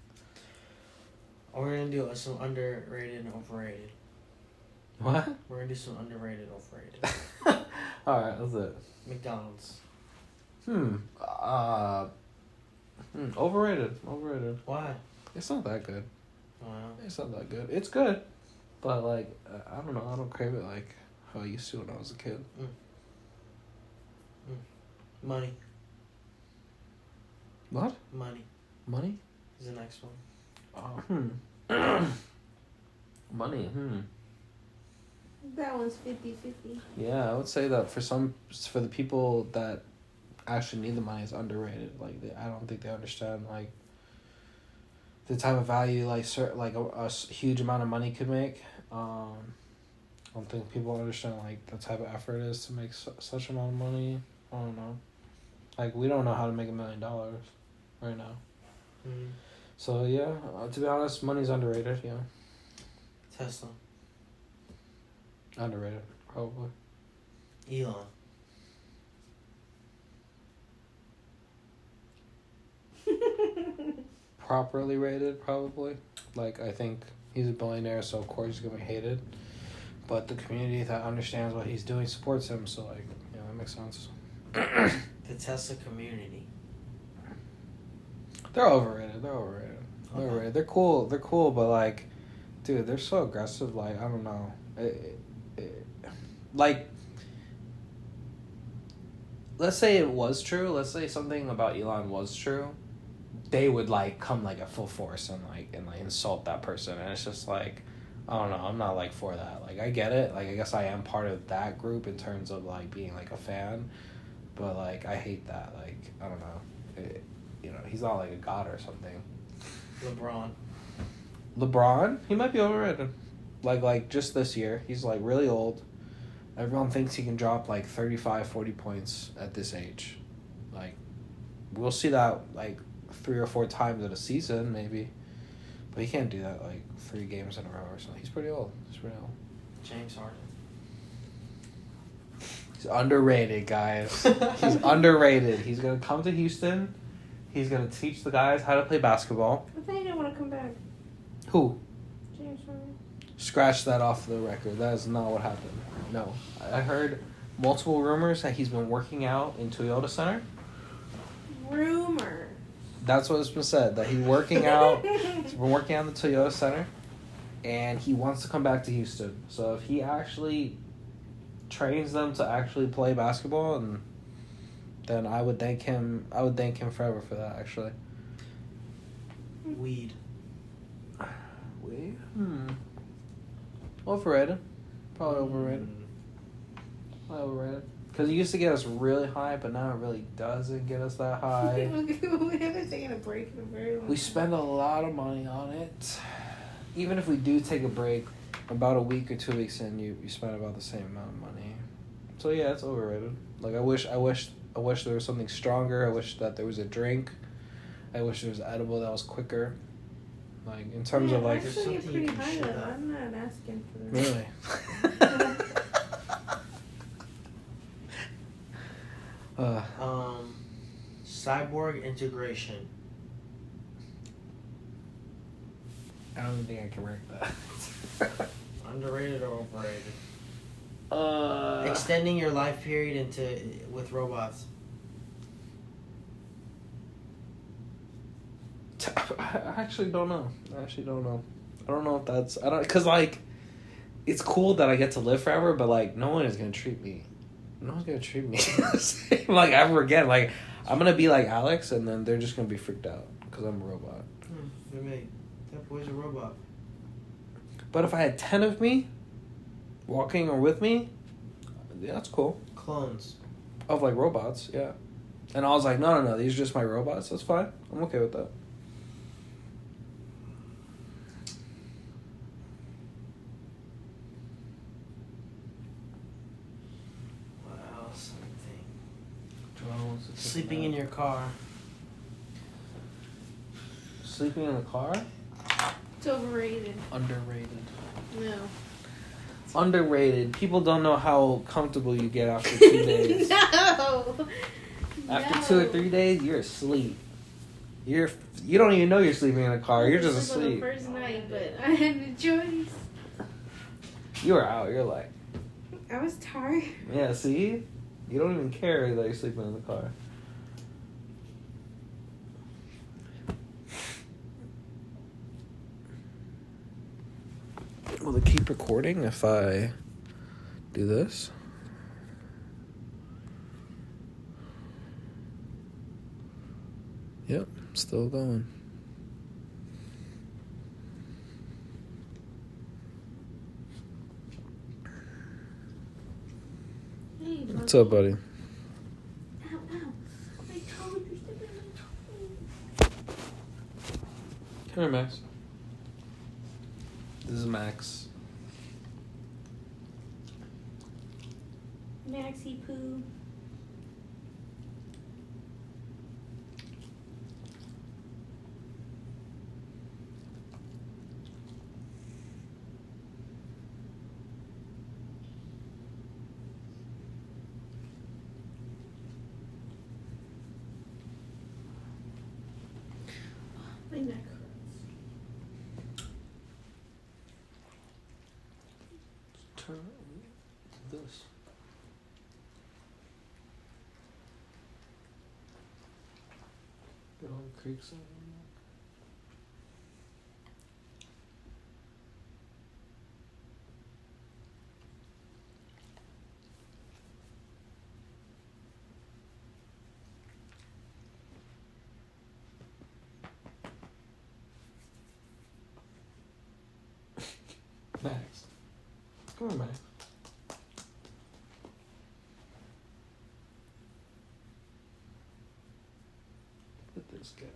[SPEAKER 1] We're gonna do some underrated and overrated.
[SPEAKER 2] What?
[SPEAKER 1] We're gonna do some underrated, overrated.
[SPEAKER 2] All right, that's it.
[SPEAKER 1] McDonald's.
[SPEAKER 2] Overrated.
[SPEAKER 1] Why?
[SPEAKER 2] It's not that good.
[SPEAKER 1] Wow.
[SPEAKER 2] It's not that good. It's good, but like I don't know. I don't crave it like how I used to when I was a kid.
[SPEAKER 1] Money.
[SPEAKER 2] What?
[SPEAKER 1] Money
[SPEAKER 2] Money?
[SPEAKER 1] is the next one.
[SPEAKER 2] Money.
[SPEAKER 3] That one's 50-50.
[SPEAKER 2] Yeah, I would say that for the people that actually need the money, it's underrated. Like I don't think they understand like the type of value like a huge amount of money could make. I don't think people understand like the type of effort it is to make such amount of money. I don't know. Like we don't know how to make $1 million right now. So yeah, to be honest, money's underrated. Yeah.
[SPEAKER 1] Tesla.
[SPEAKER 2] Underrated, probably.
[SPEAKER 1] Elon.
[SPEAKER 2] Properly rated, probably. Like, I think he's a billionaire, so of course he's going to be hated. But the community that understands what he's doing supports him, so, like, yeah, that makes sense.
[SPEAKER 1] The Tesla community.
[SPEAKER 2] They're overrated. They're overrated. They're
[SPEAKER 1] Okay.
[SPEAKER 2] overrated. They're cool. They're cool, but like, dude, they're so aggressive. Like, I don't know. Like, let's say it was true. Let's say something about Elon was true. They would like come like at full force and like insult that person, and it's just like, I don't know. I'm not like for that. Like, I get it. Like, I guess I am part of that group in terms of like being like a fan, but like I hate that. Like, I don't know. He's not like a god or something. LeBron, he might be overrated. Like just this year, he's like really old. Everyone thinks he can drop like 35, 40 points at this age. Like, we'll see that like 3 or 4 times in a season maybe, but he can't do that like 3 games in a row or something. He's pretty old.
[SPEAKER 1] James Harden.
[SPEAKER 2] He's underrated, guys. He's underrated. He's gonna come to Houston. He's gonna teach the guys how to play basketball.
[SPEAKER 3] I thought he didn't want to come back.
[SPEAKER 2] Who?
[SPEAKER 3] James Harden.
[SPEAKER 2] Scratch that off the record. That is not what happened. No. I heard multiple rumors that he's been working out in Toyota Center.
[SPEAKER 3] Rumor.
[SPEAKER 2] That's what has been said. That he's working out. He's been working out in the Toyota Center. And he wants to come back to Houston. So if he actually trains them to actually play basketball, and then I would thank him forever for that, actually.
[SPEAKER 1] Weed.
[SPEAKER 2] Overrated. Probably overrated. Probably overrated. Because it used to get us really high, but now it really doesn't get us that high.
[SPEAKER 3] We haven't taken a break in a very long
[SPEAKER 2] We
[SPEAKER 3] time.
[SPEAKER 2] spend a lot of money on it. Even if we do take a break, about a week or 2 weeks in, you spend about the same amount of money. So yeah, it's overrated. Like, I wish there was something stronger. I wish that there was a drink. I wish there was edible that was quicker. Like, in terms of like,
[SPEAKER 3] I still get
[SPEAKER 1] something you
[SPEAKER 3] pretty
[SPEAKER 1] can
[SPEAKER 3] high
[SPEAKER 1] shoot
[SPEAKER 3] though.
[SPEAKER 1] at.
[SPEAKER 3] I'm not asking for that.
[SPEAKER 2] really.
[SPEAKER 1] Cyborg integration.
[SPEAKER 2] I don't even think I can rank that.
[SPEAKER 1] Underrated or overrated?
[SPEAKER 2] Uh,
[SPEAKER 1] Extending your life period with robots.
[SPEAKER 2] I actually don't know. I don't know if that's... Because, like, it's cool that I get to live forever, but, like, no one is going to treat me... No one's going to treat me the same, like, ever again. Like, I'm going to be like Alex, and then they're just going to be freaked out because I'm a robot.
[SPEAKER 1] That boy's a robot.
[SPEAKER 2] But if I had 10 of me walking or with me, yeah, that's cool.
[SPEAKER 1] Clones.
[SPEAKER 2] Of, like, robots, yeah. And I was like, no, these are just my robots. That's fine. I'm okay with that.
[SPEAKER 1] What else?
[SPEAKER 2] Joel,
[SPEAKER 1] Sleeping in your car.
[SPEAKER 2] Sleeping in the car?
[SPEAKER 3] It's overrated.
[SPEAKER 2] Underrated.
[SPEAKER 3] No.
[SPEAKER 2] Underrated. People don't know how comfortable you get after 2 days.
[SPEAKER 3] No.
[SPEAKER 2] After 2 or 3 days, you're asleep. You don't even know you're sleeping in a car. You're just
[SPEAKER 3] This was
[SPEAKER 2] asleep.
[SPEAKER 3] the first night, but I had no choice.
[SPEAKER 2] You were out. You're like,
[SPEAKER 3] I was tired.
[SPEAKER 2] yeah. See, you don't even care that you're sleeping in the car. Will it keep recording if I do this? Yep, still going.
[SPEAKER 3] Hey,
[SPEAKER 2] What's up, buddy?
[SPEAKER 3] Ow, ow. My toe, you're stepping on my toe.
[SPEAKER 2] Come here, Max. This is Max.
[SPEAKER 3] Maxie poo. My neck hurts.
[SPEAKER 2] Turn this. Get all the creeks in. Max. Come on, Max. Look at this guy.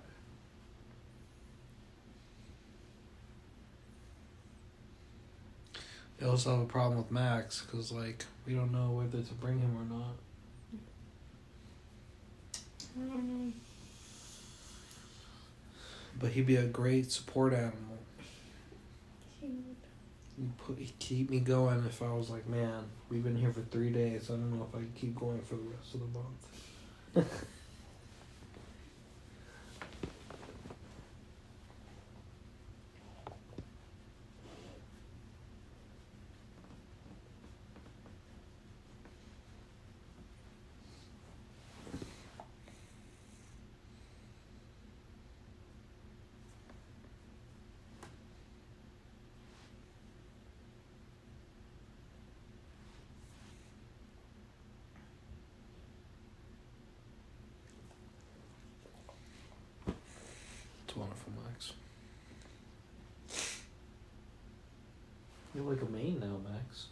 [SPEAKER 2] They also have a problem with Max because, like, we don't know whether to bring him or not.
[SPEAKER 3] I don't know.
[SPEAKER 2] But he'd be a great support animal. He'd keep me going if I was like, man, we've been here for 3 days. I don't know if I can keep going for the rest of the month. It's wonderful, Max. You're like a mane now, Max.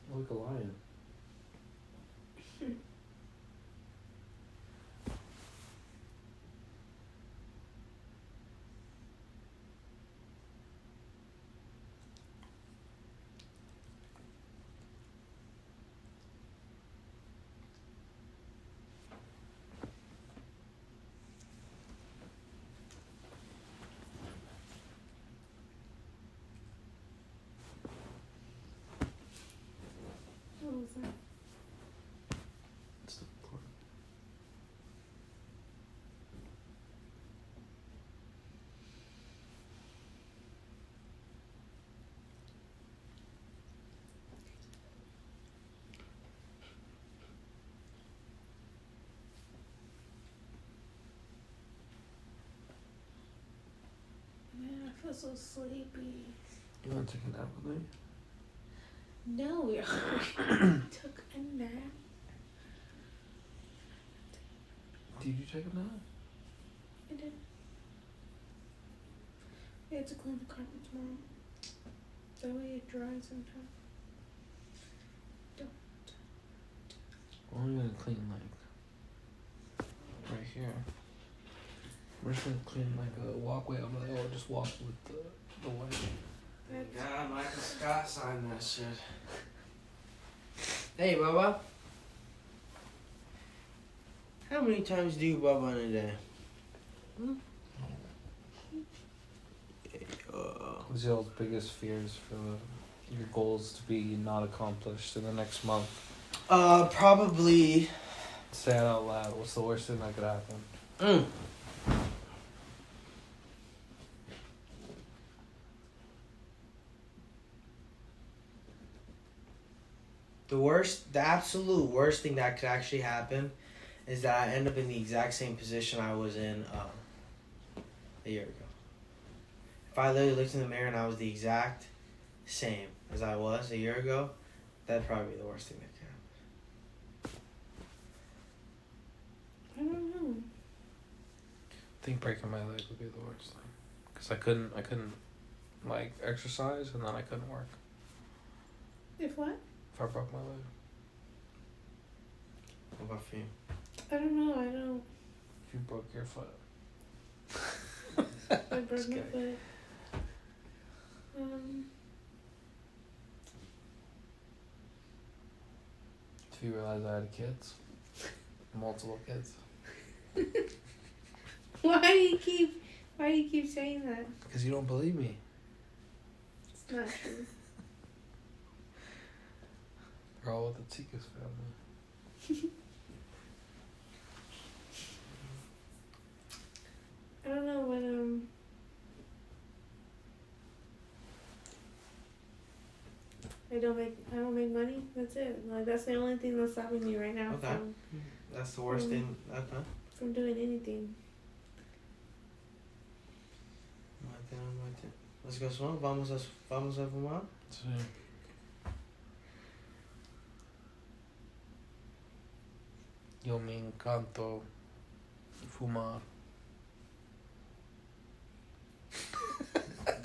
[SPEAKER 2] You're like a lion.
[SPEAKER 3] What was that?
[SPEAKER 2] It's the part.
[SPEAKER 3] Man, I feel so sleepy.
[SPEAKER 2] You want to take a nap with me?
[SPEAKER 3] No, we already took a nap.
[SPEAKER 2] Did you take a nap?
[SPEAKER 3] I did. We have to clean the carpet tomorrow. That way it dries in time.
[SPEAKER 2] We're only gonna clean like right here. We're just gonna clean like a walkway over there, or just walk with the white.
[SPEAKER 1] Thank God Michael Scott signed that shit. Hey, Bubba. How many times do you bub on a day?
[SPEAKER 2] What's your biggest fears for your goals to be not accomplished in the next month?
[SPEAKER 1] Probably.
[SPEAKER 2] Say it out loud. What's the worst thing that could happen?
[SPEAKER 1] The absolute worst thing that could actually happen is that I end up in the exact same position I was in a year ago. If I literally looked in the mirror and I was the exact same as I was a year ago, that'd probably be the worst thing that could happen.
[SPEAKER 3] I don't know.
[SPEAKER 2] I think breaking my leg would be the worst thing, cause I couldn't like exercise and then I couldn't work
[SPEAKER 3] If what?
[SPEAKER 2] if I broke my leg.
[SPEAKER 1] What about for you?
[SPEAKER 3] I don't know. I don't.
[SPEAKER 2] If you broke your foot.
[SPEAKER 3] I broke
[SPEAKER 2] Just
[SPEAKER 3] my
[SPEAKER 2] kidding.
[SPEAKER 3] foot.
[SPEAKER 2] If you realize I had kids, multiple kids,
[SPEAKER 3] Why do you keep saying that?
[SPEAKER 2] because you don't believe me.
[SPEAKER 3] It's not true.
[SPEAKER 2] They're all with the Tikas family.
[SPEAKER 3] I don't know, but I don't make money. That's it. Like that's the only thing that's stopping me right now
[SPEAKER 1] Okay. That's the worst thing. Okay.
[SPEAKER 3] from doing anything.
[SPEAKER 1] Let's go smoke. Vamos a fumar.
[SPEAKER 2] Sí. Yo me encanto fumar.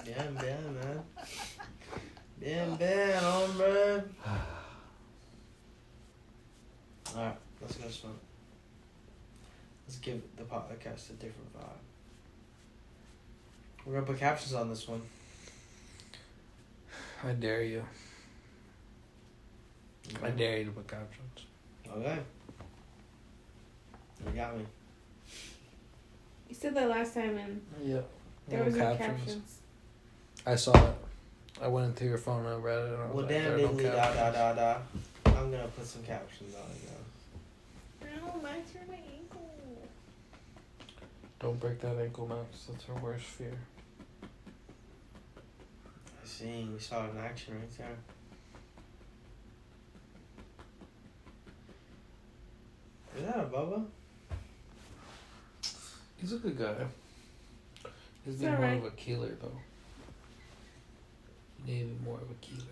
[SPEAKER 1] Yeah, man. Bien, hombre. Alright, let's go smoke. Let's give the podcast a different vibe. We're gonna put captions on this one.
[SPEAKER 2] I dare you. I
[SPEAKER 1] Okay.
[SPEAKER 2] dare you to put captions.
[SPEAKER 1] Okay. You got me.
[SPEAKER 3] You said that last time and
[SPEAKER 2] Yeah.
[SPEAKER 3] there was no captions.
[SPEAKER 2] I saw it. I went into your phone and I read it. And I was
[SPEAKER 1] Well,
[SPEAKER 2] like,
[SPEAKER 1] damn,
[SPEAKER 2] there are no
[SPEAKER 1] diddly, da
[SPEAKER 2] captions.
[SPEAKER 1] da da da. I'm gonna put some captions on it now.
[SPEAKER 3] No, Max, you're my ankle.
[SPEAKER 2] Don't break that ankle, Max. That's her worst fear.
[SPEAKER 1] I see. We saw it in action right there. Is that a Bubba?
[SPEAKER 2] He's a good guy. He's
[SPEAKER 3] It's
[SPEAKER 2] more
[SPEAKER 3] alright.
[SPEAKER 2] of a killer, though. Maybe more of a killer.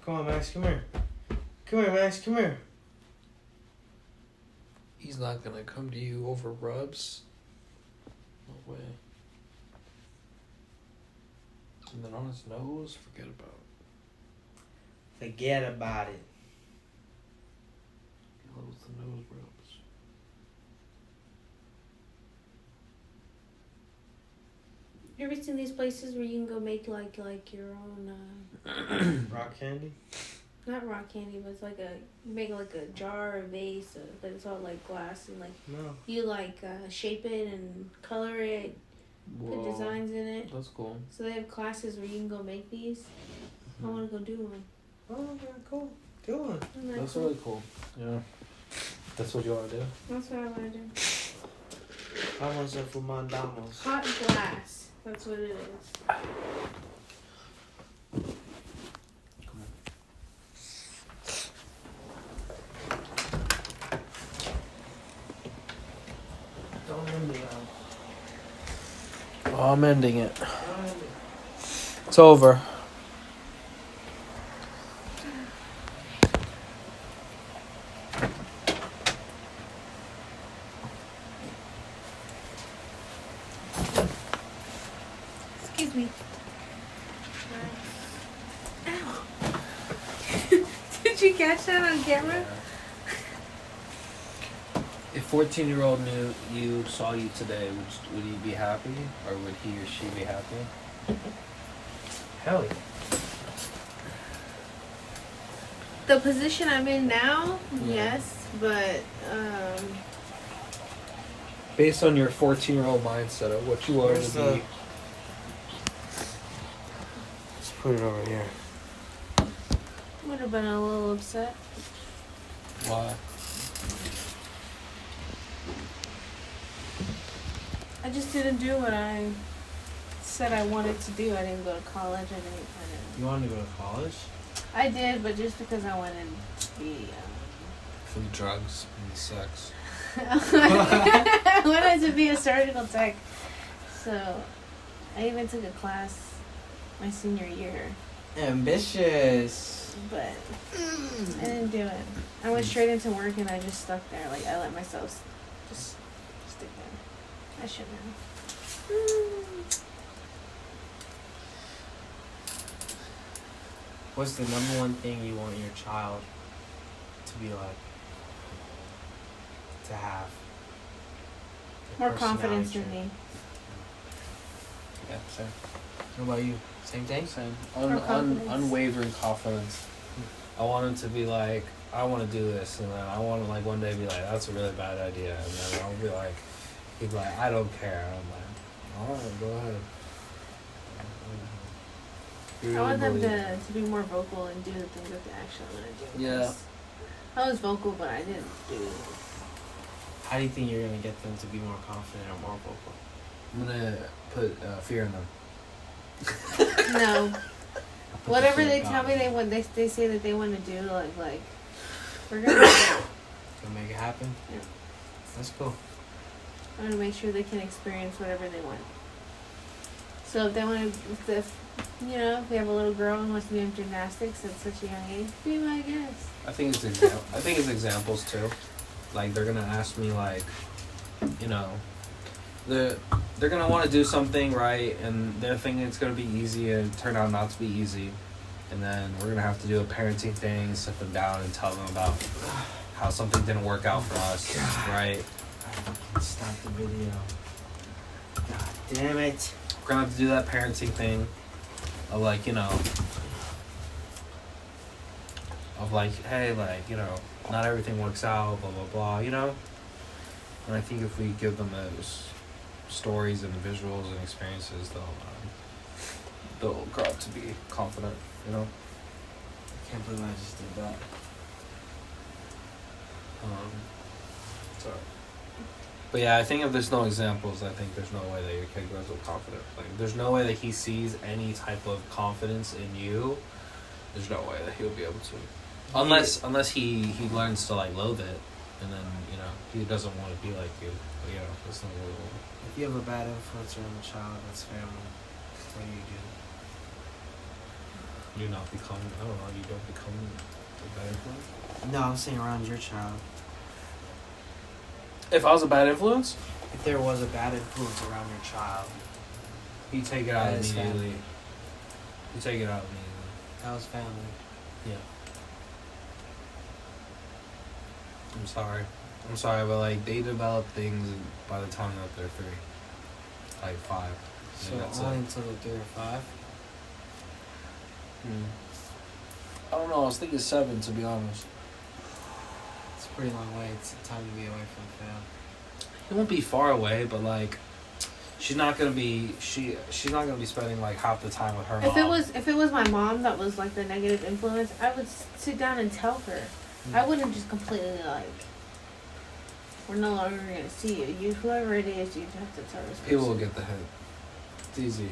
[SPEAKER 1] Come on, Max. Come here. Come here, Max. Come here.
[SPEAKER 2] He's not gonna come to you over rubs. No way. And then on his nose, forget about it.
[SPEAKER 1] Forget about it.
[SPEAKER 2] He loves the nose rubs.
[SPEAKER 3] You ever seen these places where you can go make like your own
[SPEAKER 1] Rock candy?
[SPEAKER 3] not rock candy, but it's like you make like a jar or vase, but it's all like glass and like
[SPEAKER 1] No.
[SPEAKER 3] you like shape it and color it, put
[SPEAKER 2] Whoa.
[SPEAKER 3] designs in it.
[SPEAKER 2] That's cool.
[SPEAKER 3] So they have classes where you can go make these. I want to go do one.
[SPEAKER 1] Oh, okay, cool. Do one.
[SPEAKER 3] Isn't that
[SPEAKER 2] That's
[SPEAKER 3] cool?
[SPEAKER 2] really cool. Yeah. That's what you want to do?
[SPEAKER 3] That's what I want to do.
[SPEAKER 1] Vamos a fumar damos.
[SPEAKER 3] Hot glass. That's what it is.
[SPEAKER 1] Don't end me
[SPEAKER 2] Oh, I'm ending it.
[SPEAKER 1] out.
[SPEAKER 2] It's over.
[SPEAKER 3] Excuse me. Ow. Did you catch that on camera?
[SPEAKER 2] If 14-year-old knew you saw you today, would he be happy, or would he or she be happy?
[SPEAKER 1] Hell yeah.
[SPEAKER 3] The position I'm in now,
[SPEAKER 2] Yeah.
[SPEAKER 3] yes, but
[SPEAKER 2] Based on your 14-year-old mindset of what you are
[SPEAKER 1] Where's
[SPEAKER 2] to
[SPEAKER 1] the-
[SPEAKER 2] be,
[SPEAKER 1] Let's put it over here.
[SPEAKER 3] would have been a little upset.
[SPEAKER 2] why?
[SPEAKER 3] I just didn't do what I said I wanted to do. I didn't go to college.
[SPEAKER 1] You wanted to go to college?
[SPEAKER 3] I did, but just because I wanted to be.
[SPEAKER 2] For the drugs and the sex.
[SPEAKER 3] I wanted to be a surgical tech. So I even took a class my senior year,
[SPEAKER 1] Ambitious.
[SPEAKER 3] but I didn't do it. I went straight into work and I just stuck there. Like I let myself just stick there. I shouldn't have.
[SPEAKER 1] What's the number one thing you want your child to be like? To have? Their
[SPEAKER 3] More confidence
[SPEAKER 1] personality
[SPEAKER 3] in me.
[SPEAKER 2] Yeah, same.
[SPEAKER 1] trait. What about you? Same thing?
[SPEAKER 2] Same.
[SPEAKER 3] More confidence.
[SPEAKER 2] Unwavering confidence. I want him to be like, I want to do this, and then I want to like one day be like, that's a really bad idea, and then I'll be like, he'd be like, I don't care. And I'm like, all right, go ahead.
[SPEAKER 3] I want them to be more vocal and do the things that they actually want to do.
[SPEAKER 2] Yeah.
[SPEAKER 3] 'Cause I was vocal, but I didn't do it.
[SPEAKER 1] How do you think you're gonna get them to be more confident or more vocal?
[SPEAKER 2] I'm gonna put fear in them.
[SPEAKER 3] No.
[SPEAKER 1] Put
[SPEAKER 3] Whatever
[SPEAKER 1] the
[SPEAKER 3] they
[SPEAKER 1] fear
[SPEAKER 3] tell
[SPEAKER 1] of
[SPEAKER 3] me
[SPEAKER 1] God.
[SPEAKER 3] they say that they want to do, like we're gonna do it.
[SPEAKER 1] Gonna make it happen?
[SPEAKER 3] Yeah.
[SPEAKER 1] That's cool.
[SPEAKER 3] I'm gonna make sure they can experience whatever they want. So if they want to, if we have a little girl who wants to do gymnastics at such a young age, be my guest.
[SPEAKER 2] I think it's examples too. Like they're gonna ask me like, they're gonna want to do something right, and they're thinking it's gonna be easy, and it turned out not to be easy. and then we're gonna have to do a parenting thing, sit them down and tell them about how something didn't work out for us, right?
[SPEAKER 1] Stop the video. God damn it.
[SPEAKER 2] We're gonna have to do that parenting thing of like, you know, of like, hey, like, you know, not everything works out, blah, blah, blah, you know? And I think if we give them those stories and visuals and experiences, they'll grow up to be confident, you know?
[SPEAKER 1] I can't believe I just did that.
[SPEAKER 2] So, but yeah, I think if there's no examples, I think there's no way that your kid grows up confident. Like, there's no way that he sees any type of confidence in you. There's no way that he'll be able to, unless he learns to like loathe it, and then you know he doesn't want to be like you. But, you know, that's not what we'll.
[SPEAKER 1] If you have a bad influence around the child, that's family. What do?
[SPEAKER 2] You not become. I don't know. You don't become a bad influence.
[SPEAKER 1] No, I'm saying around your child.
[SPEAKER 2] If I was a bad influence,
[SPEAKER 1] If there was a bad influence around your child,
[SPEAKER 2] you take it out
[SPEAKER 1] That is
[SPEAKER 2] immediately.
[SPEAKER 1] family.
[SPEAKER 2] You take it out immediately.
[SPEAKER 1] that was family.
[SPEAKER 2] Yeah. I'm sorry, but like they develop things by the time that they're 3, like 5.
[SPEAKER 1] So
[SPEAKER 2] And that's
[SPEAKER 1] only
[SPEAKER 2] it.
[SPEAKER 1] until they're 3 or 5.
[SPEAKER 2] I don't know. I was thinking 7, to be honest.
[SPEAKER 1] It's a pretty long way. It's time to be away from fam.
[SPEAKER 2] It won't be far away, but like, she's not gonna be spending like half the time with her mom.
[SPEAKER 3] If it was my mom that was like the negative influence, I would sit down and tell her. I wouldn't just completely like, we're no longer gonna see you. You, whoever it is, you have to tell this person.
[SPEAKER 2] People will get the hint. It's easy. You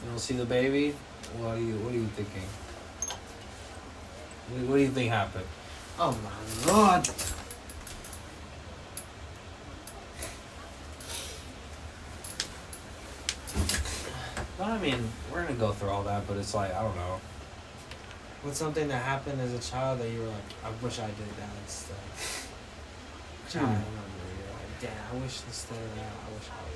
[SPEAKER 2] don't see the baby. What are you thinking? What do you think happened?
[SPEAKER 1] Oh my lord!
[SPEAKER 2] No, I mean we're gonna go through all that, but it's like I don't know.
[SPEAKER 1] What's something that happened as a child that you were like, I wish I did that instead? Child, I remember you're like, damn, I wish instead of that, I wish I was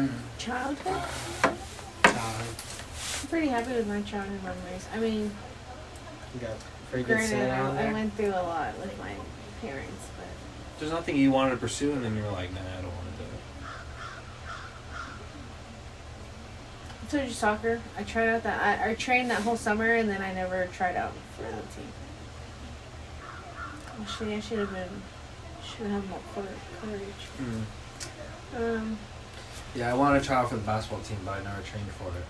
[SPEAKER 1] like.
[SPEAKER 3] Childhood?
[SPEAKER 1] Childhood.
[SPEAKER 3] I'm pretty happy with my childhood memories. I mean,
[SPEAKER 1] You got pretty good sit
[SPEAKER 3] granted,
[SPEAKER 1] down
[SPEAKER 3] I
[SPEAKER 1] there.
[SPEAKER 3] went through a lot with my parents, but
[SPEAKER 2] There's nothing you wanted to pursue, and then you were like, nah, I don't want to do it.
[SPEAKER 3] I told you soccer. I tried out that. I trained that whole summer, and then I never tried out for the team. Actually, I should have more courage.
[SPEAKER 2] Yeah, I wanted to try out for the basketball team, but I never trained for it.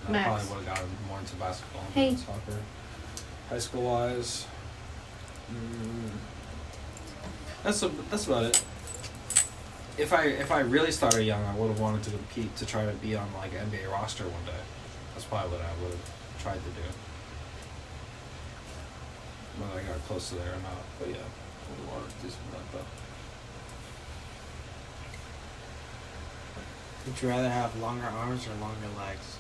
[SPEAKER 2] I
[SPEAKER 3] Max.
[SPEAKER 2] probably would have gotten more into basketball
[SPEAKER 3] Hey.
[SPEAKER 2] than soccer. High school wise, that's about it. If I really started young, I would have wanted to compete to try to be on like an NBA roster one day. That's probably what I would have tried to do. Whether I got close to there or not, but yeah, I would have wanted to do something like that.
[SPEAKER 1] Would you rather have longer arms or longer legs?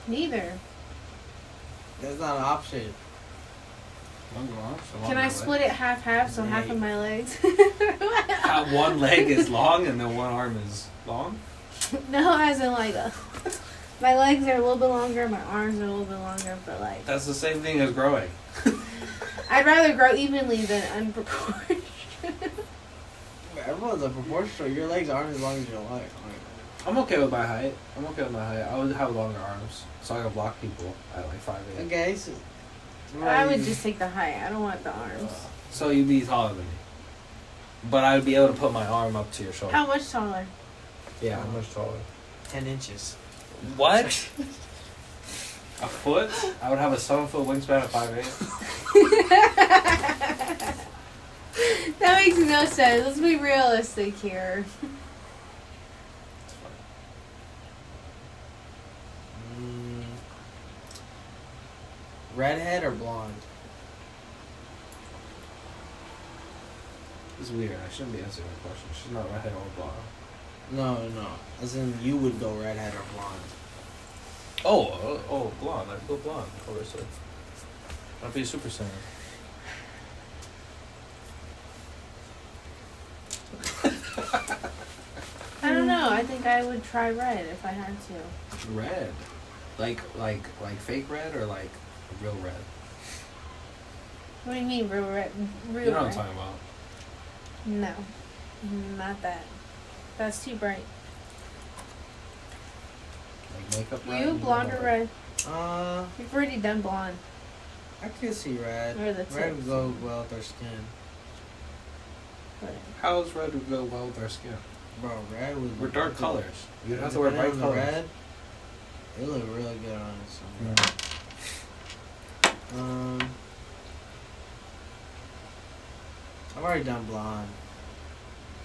[SPEAKER 3] Neither.
[SPEAKER 1] That's not an option.
[SPEAKER 2] Longer arms or
[SPEAKER 3] Can
[SPEAKER 2] longer
[SPEAKER 3] I
[SPEAKER 2] legs?
[SPEAKER 3] split it half so half
[SPEAKER 1] Yeah.
[SPEAKER 3] of my legs?
[SPEAKER 2] How one leg is long and then one arm is long?
[SPEAKER 3] No, as in like, my legs are a little bit longer, my arms are a little bit longer, but like,
[SPEAKER 2] That's the same thing as growing.
[SPEAKER 3] I'd rather grow evenly than unproportioned.
[SPEAKER 1] Everyone's unproportional. Your legs aren't as long as your legs.
[SPEAKER 2] I'm okay with my height. I would have longer arms so I can block people at like 5'8".
[SPEAKER 1] Okay, so
[SPEAKER 3] I would just take the height. I don't want the arms.
[SPEAKER 2] So you'd be taller than me. But I would be able to put my arm up to your shoulder.
[SPEAKER 3] How much taller?
[SPEAKER 2] Yeah, how much taller?
[SPEAKER 1] 10 inches.
[SPEAKER 2] What? A foot? I would have a 7-foot wingspan at 5'8".
[SPEAKER 3] That makes no sense. Let's be realistic here.
[SPEAKER 1] Redhead or blonde?
[SPEAKER 2] It's weird. I shouldn't be answering that question. She's not redhead or blonde.
[SPEAKER 1] No. As in, you would go redhead or blonde.
[SPEAKER 2] Oh, blonde. I'd go blonde, obviously. I'd be a Super Saiyan.
[SPEAKER 3] know. I think I would try red if I had to.
[SPEAKER 2] Red, like fake red or like real red.
[SPEAKER 3] What do you mean, real red? Real
[SPEAKER 2] You know what I'm
[SPEAKER 3] red?
[SPEAKER 2] talking about.
[SPEAKER 3] No, not that. That's too bright.
[SPEAKER 2] Like makeup red.
[SPEAKER 3] You blonde or red?
[SPEAKER 1] Uh,
[SPEAKER 3] We've already done blonde.
[SPEAKER 1] I could see red.
[SPEAKER 3] Or the
[SPEAKER 1] Red
[SPEAKER 3] tips.
[SPEAKER 1] would go well with their skin.
[SPEAKER 3] But
[SPEAKER 2] How does red would go well with our skin?
[SPEAKER 1] Bro, red would.
[SPEAKER 2] We're dark colors. You'd have to wear bright
[SPEAKER 1] Depending
[SPEAKER 2] colors.
[SPEAKER 1] on the red, it look really good on us. I've already done blonde,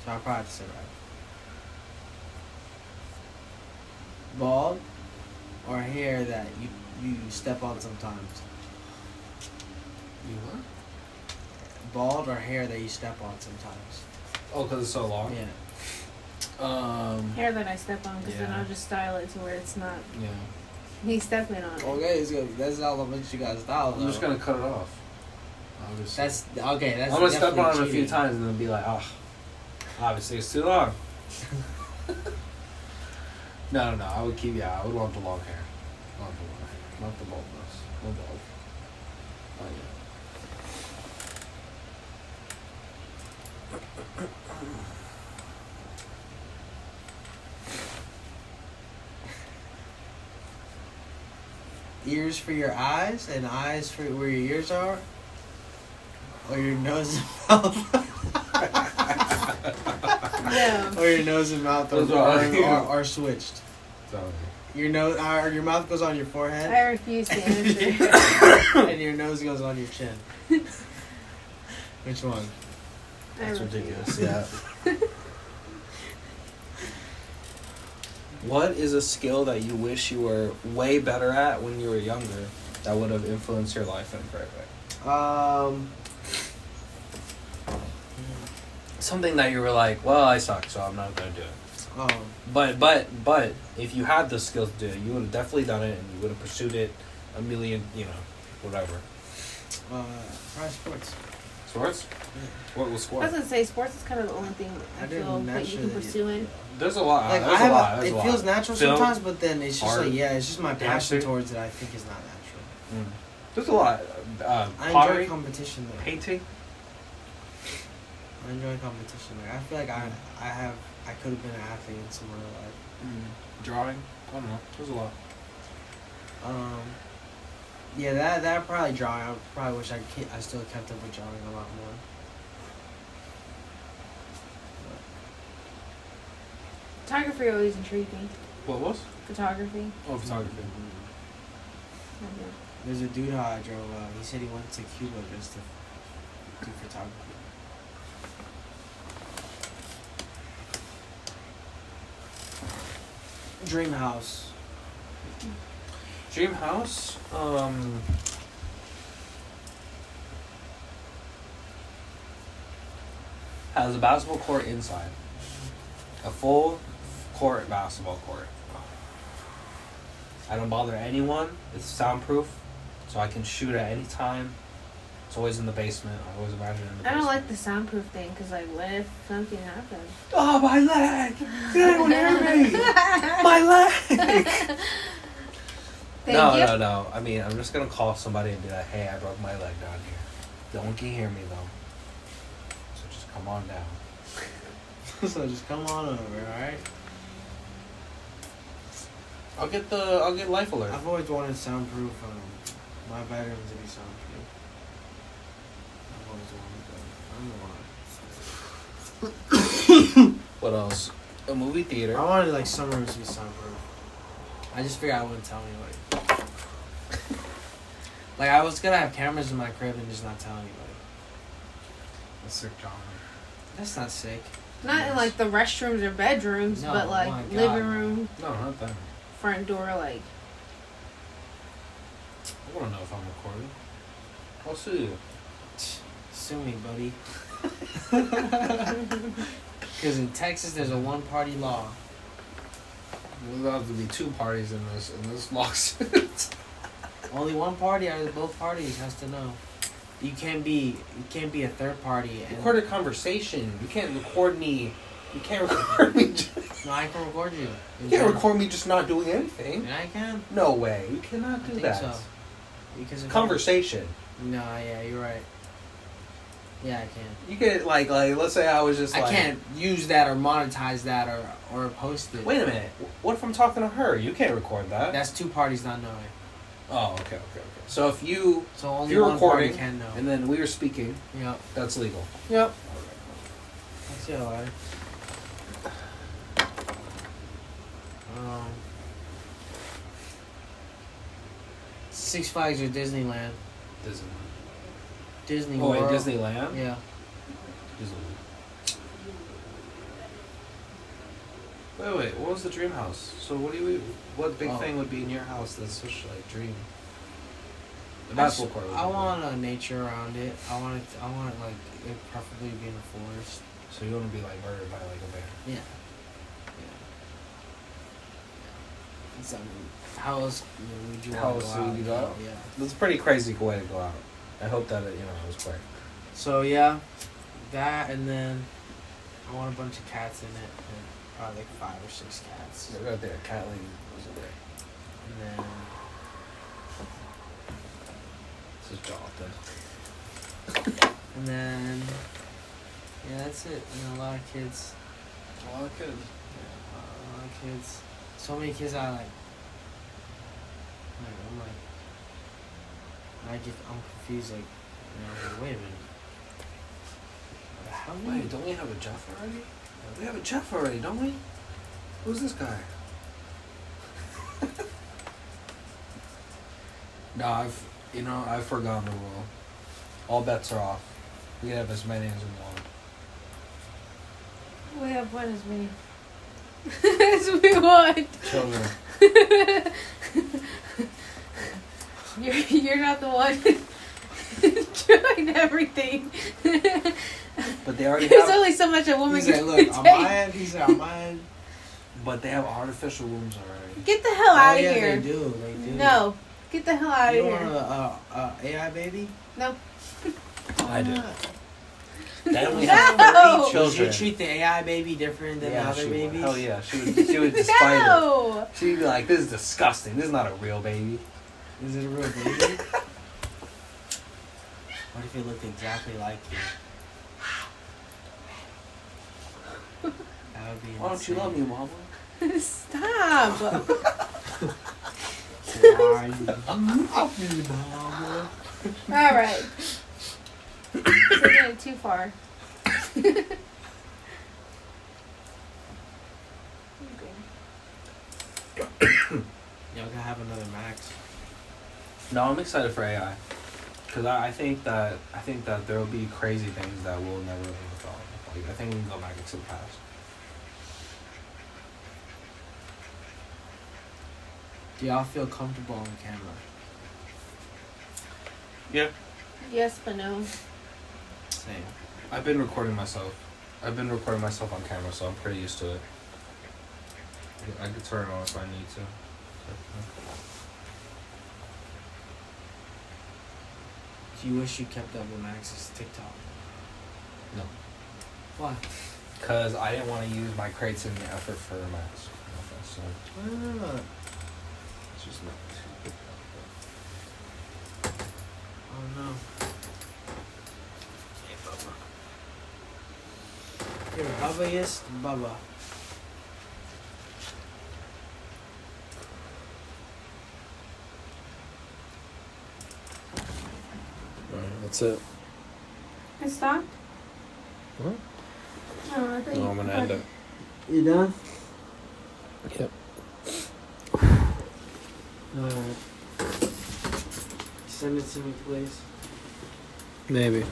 [SPEAKER 1] so I'll probably have to say red. Bald, or hair that you step on sometimes.
[SPEAKER 2] You what?
[SPEAKER 1] Bald or hair that you step on sometimes.
[SPEAKER 2] Oh, because it's so long.
[SPEAKER 1] Yeah.
[SPEAKER 3] hair that I step on, because then
[SPEAKER 2] Yeah.
[SPEAKER 3] I'll just style it to where it's not
[SPEAKER 2] Yeah.
[SPEAKER 3] me stepping on it.
[SPEAKER 1] Okay, that's all of what you got style.
[SPEAKER 2] I'm just gonna cut it off. I'll just.
[SPEAKER 1] That's okay. That's
[SPEAKER 2] I'm gonna step
[SPEAKER 1] definitely
[SPEAKER 2] on it a few
[SPEAKER 1] cheating.
[SPEAKER 2] times and then be like, oh, obviously it's too long. No. I would keep. Yeah, I would want the long hair. Not the long hair. Not the baldness. No bald. Oh yeah.
[SPEAKER 1] Ears for your eyes and eyes for where your ears are, or your nose and mouth.
[SPEAKER 3] Yeah.
[SPEAKER 1] Or your nose and mouth
[SPEAKER 2] Those are-
[SPEAKER 1] are switched.
[SPEAKER 2] So,
[SPEAKER 1] Your nose or your mouth goes on your forehead,
[SPEAKER 3] I refuse to answer.
[SPEAKER 1] and your nose goes on your chin. Which one?
[SPEAKER 3] I
[SPEAKER 2] that's
[SPEAKER 3] refuse.
[SPEAKER 2] ridiculous. Yeah. What is a skill that you wish you were way better at when you were younger that would have influenced your life in a great way? Something that you were like, well, I suck, so I'm not gonna do it. But if you had the skills to do it, you would have definitely done it, and you would have pursued it a million, whatever.
[SPEAKER 1] Probably sports.
[SPEAKER 2] Sports? What was
[SPEAKER 3] I was
[SPEAKER 2] sports?
[SPEAKER 3] gonna say sports is kind of the only thing I
[SPEAKER 1] didn't
[SPEAKER 3] feel that you
[SPEAKER 1] naturally-
[SPEAKER 3] can pursue in.
[SPEAKER 2] There's a lot.
[SPEAKER 1] Like
[SPEAKER 2] there's
[SPEAKER 1] I have,
[SPEAKER 2] a lot. There's
[SPEAKER 1] it
[SPEAKER 2] a lot.
[SPEAKER 1] feels natural
[SPEAKER 2] Film,
[SPEAKER 1] sometimes, but then it's just
[SPEAKER 2] art,
[SPEAKER 1] like it's just my passion
[SPEAKER 2] dancer.
[SPEAKER 1] towards it. I think is not natural.
[SPEAKER 2] There's a lot.
[SPEAKER 1] I
[SPEAKER 2] Pottery,
[SPEAKER 1] enjoy competition though.
[SPEAKER 2] painting.
[SPEAKER 1] I enjoy competition. Like I feel like I could have been an athlete in some real life.
[SPEAKER 2] Drawing. I don't know. There's a lot.
[SPEAKER 1] Yeah, that probably drawing. I probably wish I still kept up with drawing a lot more.
[SPEAKER 3] Photography always intrigued me.
[SPEAKER 2] What was?
[SPEAKER 3] Photography.
[SPEAKER 2] Oh, photography.
[SPEAKER 3] I don't know.
[SPEAKER 1] There's a dude how I drove. He said he went to Cuba just to do photography. Dream house.
[SPEAKER 2] Dream house. Has a basketball court inside. A full court basketball court. I don't bother anyone. It's soundproof, so I can shoot at any time. It's always in the basement. I always imagine it in the
[SPEAKER 3] I
[SPEAKER 2] basement.
[SPEAKER 3] don't like the soundproof thing because, like, what if something happens?
[SPEAKER 2] Oh, my leg! Did anyone hear me? My leg!
[SPEAKER 3] Thank you.
[SPEAKER 2] No. I mean, I'm just gonna call somebody and be like, "Hey, I broke my leg down here. No one can hear me though, so just come on down."
[SPEAKER 1] So just come on over, alright?
[SPEAKER 2] I'll get Life Alert.
[SPEAKER 1] I've always wanted soundproof. My bedroom to be soundproof. I've always wanted that. I don't know why.
[SPEAKER 2] What else? A movie theater.
[SPEAKER 1] I wanted like some rooms to be soundproof. I just figured I wouldn't tell anybody. Like I was gonna have cameras in my crib and just not tell anybody.
[SPEAKER 2] That's sick, John.
[SPEAKER 1] That's not sick.
[SPEAKER 3] Not in, like, the restrooms or bedrooms,
[SPEAKER 1] No,
[SPEAKER 3] but, like,
[SPEAKER 1] my God.
[SPEAKER 3] living room,
[SPEAKER 2] No, not that.
[SPEAKER 3] front door, like.
[SPEAKER 2] I wanna know if I'm recording. I'll sue you.
[SPEAKER 1] Sue me, buddy. Because in Texas, there's a one-party law.
[SPEAKER 2] There'll have to be two parties in this lawsuit.
[SPEAKER 1] Only one party out of both parties has to know. You can't be a third party. And
[SPEAKER 2] Record a conversation. You can't record me You can't record me.
[SPEAKER 1] No, I can record you.
[SPEAKER 2] You can't record me just not doing anything.
[SPEAKER 1] And I can.
[SPEAKER 2] No way. You cannot
[SPEAKER 1] I
[SPEAKER 2] do
[SPEAKER 1] think
[SPEAKER 2] that.
[SPEAKER 1] so. Because if
[SPEAKER 2] Conversation.
[SPEAKER 1] No, yeah, you're right. Yeah, I can.
[SPEAKER 2] You could like let's say I was just
[SPEAKER 1] I
[SPEAKER 2] like,
[SPEAKER 1] can't use that or monetize that or post it.
[SPEAKER 2] wait a minute. What if I'm talking to her? You can't record that.
[SPEAKER 1] That's two parties not knowing.
[SPEAKER 2] Oh, okay. So if you're
[SPEAKER 1] So only
[SPEAKER 2] you're
[SPEAKER 1] one
[SPEAKER 2] recording,
[SPEAKER 1] party can know.
[SPEAKER 2] and then we were speaking,
[SPEAKER 1] Yep.
[SPEAKER 2] that's legal.
[SPEAKER 1] Yep. That's it, alright. Six Flags or Disneyland? Disney
[SPEAKER 2] Oh, wait,
[SPEAKER 1] World.
[SPEAKER 2] Disneyland?
[SPEAKER 1] Yeah.
[SPEAKER 2] Disneyland. Wait, what was the dream house? So what big thing would be in your house that's such like dream? The basketball court.
[SPEAKER 1] I want nature around it. I want it like it preferably be in the forest.
[SPEAKER 2] So you want to be like murdered by like a bear?
[SPEAKER 1] Yeah. So, how else would you
[SPEAKER 2] How
[SPEAKER 1] want to
[SPEAKER 2] else
[SPEAKER 1] go
[SPEAKER 2] would
[SPEAKER 1] out?
[SPEAKER 2] you go out?
[SPEAKER 1] Yeah.
[SPEAKER 2] That's a pretty crazy way to go out. I hope that it was quick.
[SPEAKER 1] So yeah, that and then I want a bunch of cats in it. And probably like 5 or 6 cats.
[SPEAKER 2] Right there, Kathleen was there.
[SPEAKER 1] And then
[SPEAKER 2] This is Jonathan.
[SPEAKER 1] and then yeah, that's it. And a lot of kids.
[SPEAKER 2] A lot of kids.
[SPEAKER 1] Yeah, a lot of kids. So many kids I like. I'm confused. Like, wait a minute. How many?
[SPEAKER 2] Wait, don't we have a Jeff already? We have a Jeff already, don't we? Who's this guy? No, I've forgotten the rule. All bets are off. We can have as many as we want.
[SPEAKER 3] We have one as many as we want.
[SPEAKER 2] Children.
[SPEAKER 3] You're not the one doing everything.
[SPEAKER 2] But they already
[SPEAKER 3] There's
[SPEAKER 2] have.
[SPEAKER 3] only so much a woman
[SPEAKER 1] He said,
[SPEAKER 3] can
[SPEAKER 1] "Look,
[SPEAKER 3] take.
[SPEAKER 1] on my end." He said, "On my end."
[SPEAKER 2] But they have artificial wombs already.
[SPEAKER 3] Get the hell out of
[SPEAKER 1] yeah,
[SPEAKER 3] here.
[SPEAKER 1] They do.
[SPEAKER 3] No, get the hell out
[SPEAKER 1] You
[SPEAKER 3] of
[SPEAKER 1] don't
[SPEAKER 3] here.
[SPEAKER 1] want a AI baby?
[SPEAKER 3] No.
[SPEAKER 2] I do. They only
[SPEAKER 3] No!
[SPEAKER 2] have 30
[SPEAKER 1] Would
[SPEAKER 2] children.
[SPEAKER 1] you treat the AI baby different than the other
[SPEAKER 2] she would.
[SPEAKER 1] babies?
[SPEAKER 2] Hell yeah, she would despite it.
[SPEAKER 3] No.
[SPEAKER 2] She'd be like, "This is disgusting. This is not a real baby."
[SPEAKER 1] Is it a real baby? What if it looked exactly like you? That would be insane.
[SPEAKER 2] Why don't you love me, mama?
[SPEAKER 3] Stop.
[SPEAKER 1] Why you love me, mama?
[SPEAKER 3] All right. Taking it too far.
[SPEAKER 1] Y'all gonna have another Max.
[SPEAKER 2] No, I'm excited for AI, because I think that there will be crazy things that we'll never have thought. Like I think we can go back into the past.
[SPEAKER 1] Do y'all feel comfortable on camera?
[SPEAKER 2] Yeah.
[SPEAKER 3] Yes, but no.
[SPEAKER 1] Same.
[SPEAKER 2] I've been recording myself. I've been recording myself on camera, so I'm pretty used to it. I could turn it on if I need to.
[SPEAKER 1] Do you wish you kept up with Max's TikTok?
[SPEAKER 2] No.
[SPEAKER 1] Why?
[SPEAKER 2] Because I didn't want to use my creativity and effort for Max. So
[SPEAKER 1] Why not?
[SPEAKER 2] it's just not.
[SPEAKER 1] Oh no. Hey, Bubba. Here, Bubba is Bubba.
[SPEAKER 2] That's it.
[SPEAKER 3] It stopped?
[SPEAKER 2] Huh?
[SPEAKER 3] No, I think
[SPEAKER 2] No, I'm gonna end it.
[SPEAKER 1] You done?
[SPEAKER 2] Yep.
[SPEAKER 1] Alright. Send it to me, please.
[SPEAKER 2] Maybe.